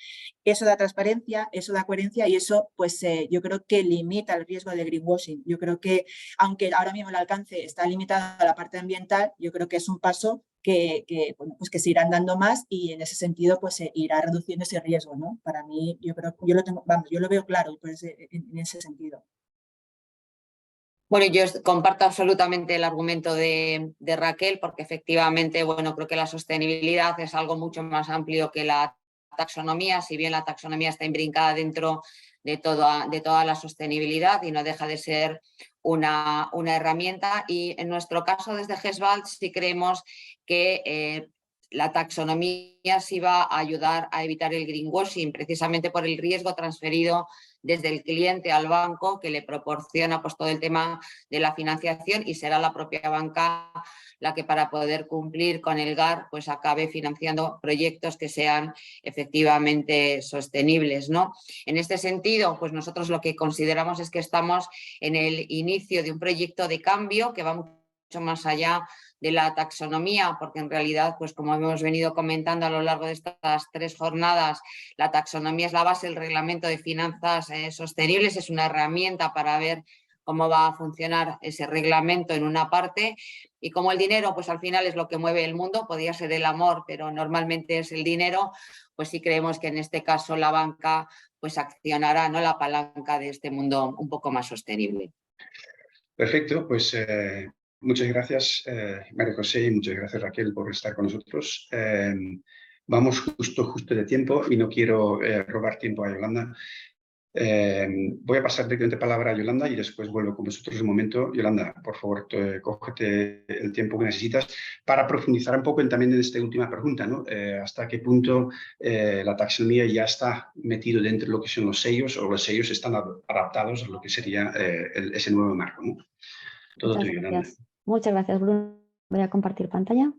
Eso da transparencia, eso da coherencia, y eso, pues yo creo que limita el riesgo de greenwashing. Yo creo que, aunque ahora mismo el alcance está limitado a la parte ambiental, yo creo que es un paso bueno, pues que se irán dando más, y en ese sentido pues irá reduciendo ese riesgo, ¿no? Para mí, yo creo, yo lo veo claro en ese sentido. Bueno, yo comparto absolutamente el argumento de Raquel, porque efectivamente, bueno, creo que la sostenibilidad es algo mucho más amplio que la taxonomía, si bien la taxonomía está imbrincada dentro de toda la sostenibilidad y no deja de ser una herramienta. Y en nuestro caso, desde GESBALT, sí creemos que la taxonomía sí va a ayudar a evitar el greenwashing, precisamente por el riesgo transferido desde el cliente al banco, que le proporciona pues todo el tema de la financiación, y será la propia banca la que, para poder cumplir con el GAR, pues acabe financiando proyectos que sean efectivamente sostenibles, ¿no? En este sentido, pues nosotros lo que consideramos es que estamos en el inicio de un proyecto de cambio que va mucho más allá de la taxonomía, porque en realidad, pues como hemos venido comentando a lo largo de estas 3 jornadas, la taxonomía es la base del reglamento de finanzas sostenibles, es una herramienta para ver cómo va a funcionar ese reglamento en una parte, y como el dinero pues al final es lo que mueve el mundo, podría ser el amor, pero normalmente es el dinero, pues sí creemos que en este caso la banca pues accionará, ¿no?, la palanca de este mundo un poco más sostenible. Perfecto, pues muchas gracias María José, y muchas gracias Raquel por estar con nosotros. Vamos justo de tiempo y no quiero robar tiempo a Yolanda. Voy a pasar directamente palabra a Yolanda y después vuelvo con vosotros un momento. Yolanda, por favor, cógete el tiempo que necesitas para profundizar un poco también en esta última pregunta, ¿no? ¿Hasta qué punto la taxonomía ya está metido dentro de lo que son los sellos o los sellos están adaptados a lo que sería ese nuevo marco, ¿no? Todo Muchas tuyo, Yolanda. gracias. Muchas gracias, Bruno. Voy a compartir pantalla.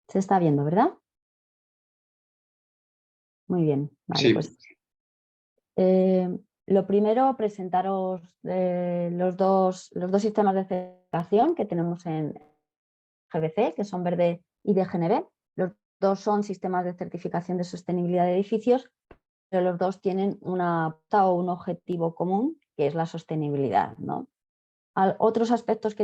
Se está viendo, ¿verdad? Muy bien. Vale, Sí. pues lo primero, presentaros los dos sistemas de certificación que tenemos en GBC, que son Verde y DGNB. Los dos son sistemas de certificación de sostenibilidad de edificios, pero los dos tienen un objetivo común, que es la sostenibilidad, ¿no? Otros aspectos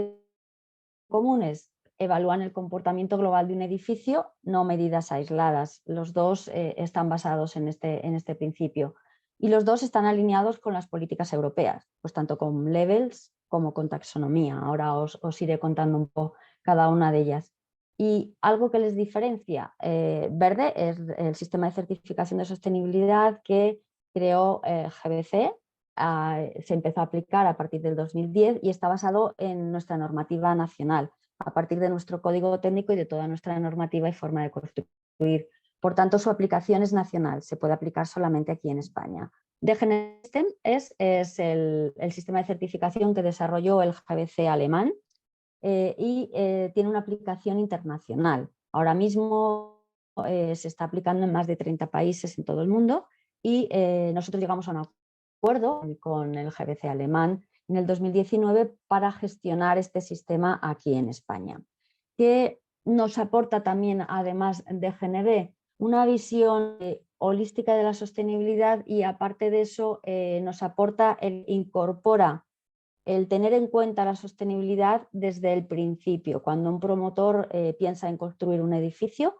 comunes: evalúan el comportamiento global de un edificio, no medidas aisladas. Los dos están basados en este principio. Y los dos están alineados con las políticas europeas, pues tanto con Levels como con taxonomía. Ahora os iré contando un poco cada una de ellas. Y algo que les diferencia, Verde es el sistema de certificación de sostenibilidad que creó GBC. Se empezó a aplicar a partir del 2010 y está basado en nuestra normativa nacional, a partir de nuestro código técnico y de toda nuestra normativa y forma de construir. Por tanto, su aplicación es nacional, se puede aplicar solamente aquí en España. DGNB System es el sistema de certificación que desarrolló el GBC alemán y tiene una aplicación internacional. Ahora mismo se está aplicando en más de 30 países en todo el mundo y nosotros llegamos a un acuerdo con el GBC alemán en el 2019 para gestionar este sistema aquí en España, que nos aporta también, además de GNB, una visión holística de la sostenibilidad y aparte de eso nos aporta, incorpora el tener en cuenta la sostenibilidad desde el principio. Cuando un promotor piensa en construir un edificio,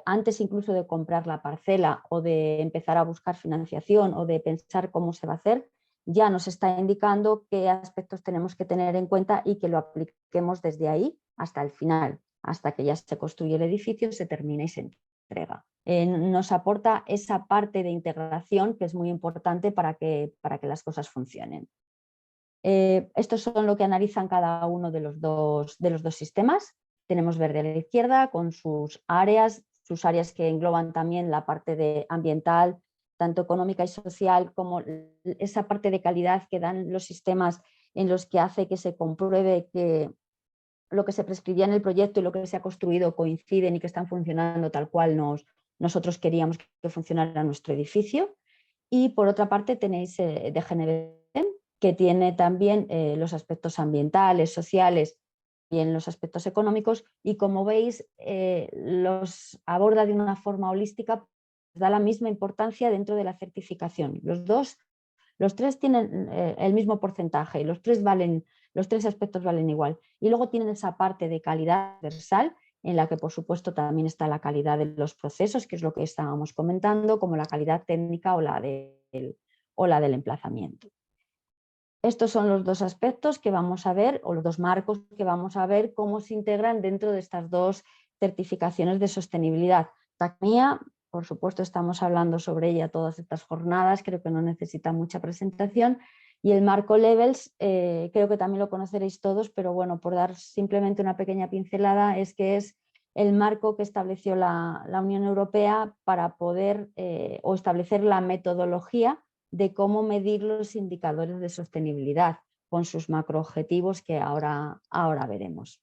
antes incluso de comprar la parcela o de empezar a buscar financiación o de pensar cómo se va a hacer, ya nos está indicando qué aspectos tenemos que tener en cuenta y que lo apliquemos desde ahí hasta el final, hasta que ya se construye el edificio, se termina y se entrega. Nos aporta esa parte de integración que es muy importante para que las cosas funcionen. Estos son lo que analizan cada uno de los dos sistemas. Tenemos Verde a la izquierda con sus áreas que engloban también la parte ambiental, tanto económica y social, como esa parte de calidad que dan los sistemas en los que hace que se compruebe que lo que se prescribía en el proyecto y lo que se ha construido coinciden y que están funcionando tal cual nosotros queríamos que funcionara nuestro edificio. Y por otra parte tenéis DGNB, que tiene también los aspectos ambientales, sociales y en los aspectos económicos, y como veis los aborda de una forma holística, da la misma importancia dentro de la certificación. Los tres tienen el mismo porcentaje y los tres aspectos valen igual. Y luego tienen esa parte de calidad universal, en la que por supuesto también está la calidad de los procesos, que es lo que estábamos comentando, como la calidad técnica o la del emplazamiento. Estos son los dos aspectos que vamos a ver, o los dos marcos que vamos a ver cómo se integran dentro de estas dos certificaciones de sostenibilidad. Taxonomía, por supuesto, estamos hablando sobre ella todas estas jornadas, creo que no necesita mucha presentación. Y el marco Levels, creo que también lo conoceréis todos, pero bueno, por dar simplemente una pequeña pincelada, es que es el marco que estableció la Unión Europea para poder o establecer la metodología de cómo medir los indicadores de sostenibilidad con sus macroobjetivos que ahora veremos.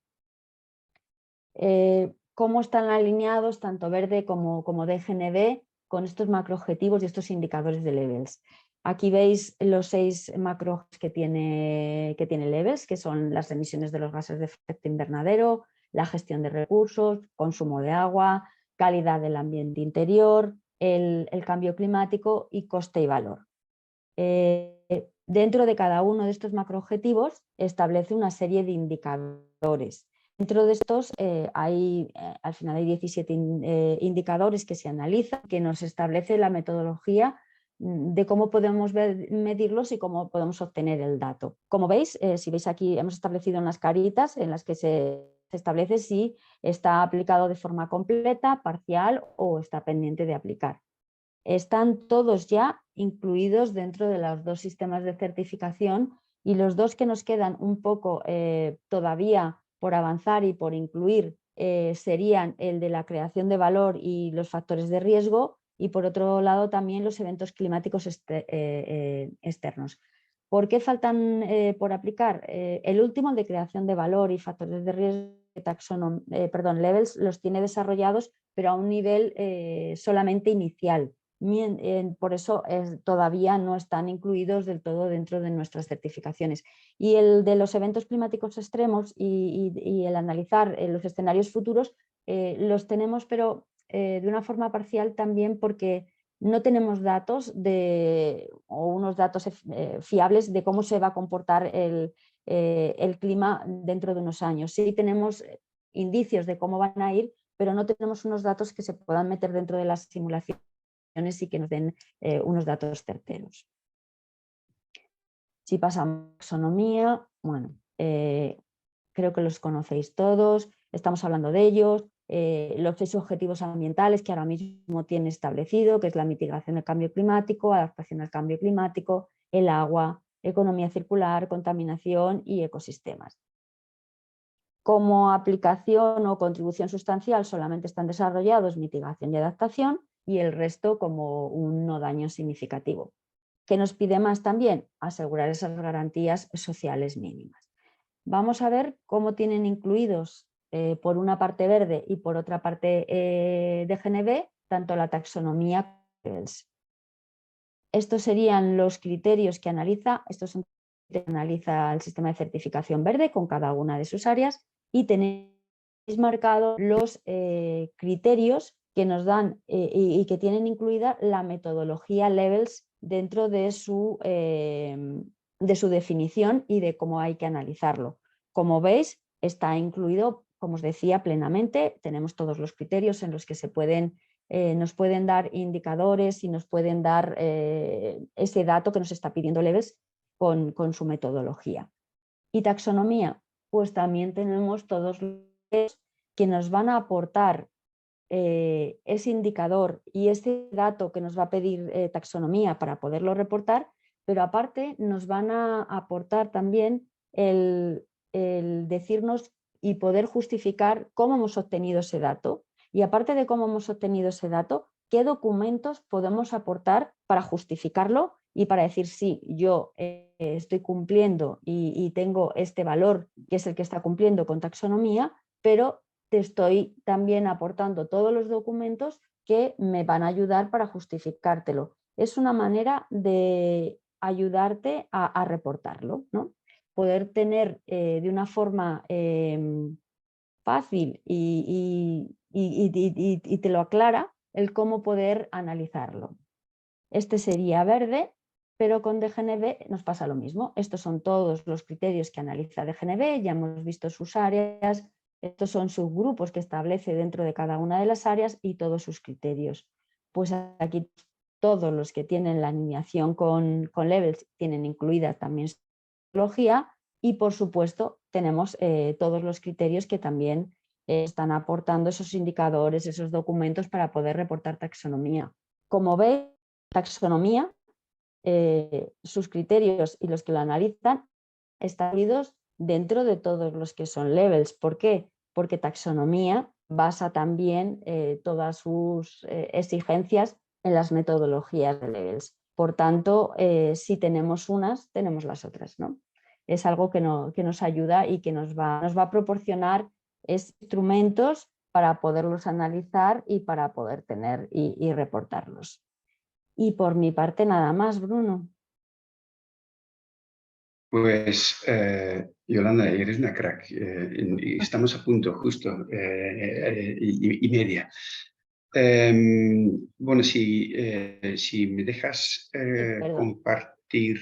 ¿Cómo están alineados tanto Verde como DGNB con estos macroobjetivos y estos indicadores de Levels? Aquí veis los 6 macros que tiene Levels, que son las emisiones de los gases de efecto invernadero, la gestión de recursos, consumo de agua, calidad del ambiente interior, el cambio climático y coste y valor. Dentro de cada uno de estos macroobjetivos establece una serie de indicadores. Dentro de estos al final hay 17 indicadores que se analizan, que nos establece la metodología de cómo podemos medirlos y cómo podemos obtener el dato. Como veis, si veis aquí hemos establecido unas caritas en las que se establece si está aplicado de forma completa, parcial o está pendiente de aplicar. Están todos ya incluidos dentro de los dos sistemas de certificación y los dos que nos quedan un poco todavía por avanzar y por incluir serían el de la creación de valor y los factores de riesgo, y por otro lado también los eventos climáticos externos. ¿Por qué faltan por aplicar? El último, el de creación de valor y factores de riesgo, Levels, los tiene desarrollados, pero a un nivel solamente inicial. Por eso todavía no están incluidos del todo dentro de nuestras certificaciones. Y el de los eventos climáticos extremos y el analizar los escenarios futuros los tenemos, pero de una forma parcial también, porque no tenemos datos o unos datos fiables de cómo se va a comportar el clima dentro de unos años. Sí tenemos indicios de cómo van a ir, pero no tenemos unos datos que se puedan meter dentro de las simulaciones y que nos den unos datos certeros. Si pasamos a taxonomía, bueno, creo que los conocéis todos, estamos hablando de ellos, los 6 objetivos ambientales que ahora mismo tiene establecido, que es la mitigación del cambio climático, adaptación al cambio climático, el agua, economía circular, contaminación y ecosistemas. Como aplicación o contribución sustancial solamente están desarrollados mitigación y adaptación, y el resto como un no daño significativo. ¿Qué nos pide más también? Asegurar esas garantías sociales mínimas. Vamos a ver cómo tienen incluidos por una parte verde y por otra parte de GNB, tanto la taxonomía como Levels. Estos serían los criterios que analiza, estos son los que analiza el sistema de certificación verde con cada una de sus áreas, y tenéis marcados los criterios que nos dan y que tienen incluida la metodología Levels dentro de su definición y de cómo hay que analizarlo. Como veis, está incluido, como os decía, plenamente. Tenemos todos los criterios en los que nos pueden dar indicadores y nos pueden dar ese dato que nos está pidiendo Levels con su metodología. Y taxonomía, pues también tenemos todos los que nos van a aportar ese indicador y ese dato que nos va a pedir taxonomía para poderlo reportar, pero aparte nos van a aportar también el decirnos y poder justificar cómo hemos obtenido ese dato, y aparte de cómo hemos obtenido ese dato, qué documentos podemos aportar para justificarlo y para decir sí, yo estoy cumpliendo y tengo este valor que es el que está cumpliendo con taxonomía, pero te estoy también aportando todos los documentos que me van a ayudar para justificártelo. Es una manera de ayudarte a reportarlo, ¿no? Poder tener de una forma fácil y te lo aclara el cómo poder analizarlo. Este sería verde, pero con DGNB nos pasa lo mismo. Estos son todos los criterios que analiza DGNB, ya hemos visto sus áreas. Estos son subgrupos que establece dentro de cada una de las áreas y todos sus criterios. Pues aquí todos los que tienen la alineación con Levels tienen incluida también su metodología, y por supuesto tenemos todos los criterios que también están aportando esos indicadores, esos documentos para poder reportar taxonomía. Como veis, taxonomía, sus criterios y los que lo analizan están unidos dentro de todos los que son Levels. ¿Por qué? Porque taxonomía basa también todas sus exigencias en las metodologías de Levels. Por tanto, si tenemos unas, tenemos las otras, ¿no? Es algo que nos ayuda y que nos va a proporcionar instrumentos para poderlos analizar y para poder tener y reportarlos. Y por mi parte nada más, Bruno. Pues, Yolanda, eres una crack. Y estamos a punto, justo, y media. Bueno, si me dejas compartir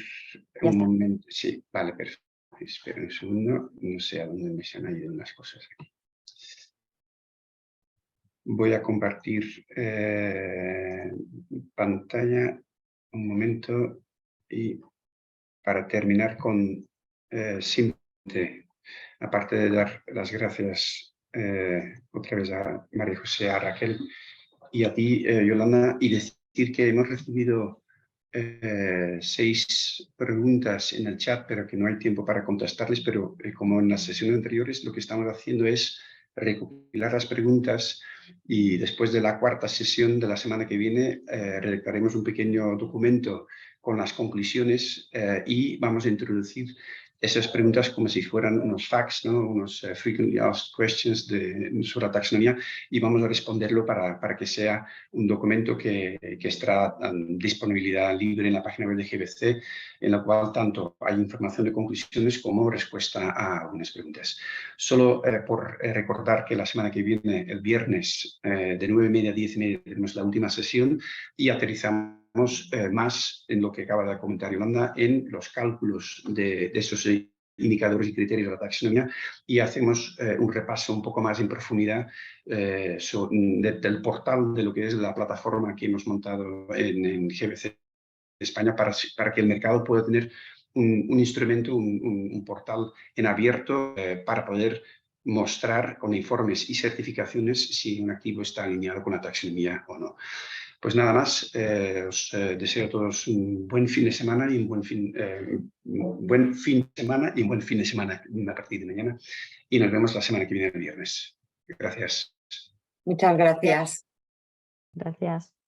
un momento. Sí, vale, perfecto. Espera un segundo, no sé a dónde me se han ido unas cosas aquí. Voy a compartir pantalla un momento y para terminar con simplemente, aparte de dar las gracias otra vez a María José, a Raquel y a ti, Yolanda, y decir que hemos recibido 6 preguntas en el chat, pero que no hay tiempo para contestarles, pero como en las sesiones anteriores, lo que estamos haciendo es recopilar las preguntas y después de la 4ª sesión de la semana que viene redactaremos un pequeño documento con las conclusiones y vamos a introducir esas preguntas como si fueran unos facts, ¿no? Unos frequently asked questions sobre la taxonomía, y vamos a responderlo para que sea un documento que estará en disponibilidad libre en la página web de GBC, en la cual tanto hay información de conclusiones como respuesta a algunas preguntas. Solo por recordar que la semana que viene, el viernes, de 9:30 a 10:30, tenemos la última sesión y aterrizamos más en lo que acaba de comentar Yolanda, en los cálculos de esos indicadores y criterios de la taxonomía, y hacemos un repaso un poco más en profundidad del portal de lo que es la plataforma que hemos montado en GBC España para que el mercado pueda tener un instrumento, un portal en abierto para poder mostrar con informes y certificaciones si un activo está alineado con la taxonomía o no. Pues nada más, os deseo a todos un buen fin de semana y un buen fin de semana a partir de mañana, y nos vemos la semana que viene el viernes. Gracias. Muchas gracias. Gracias.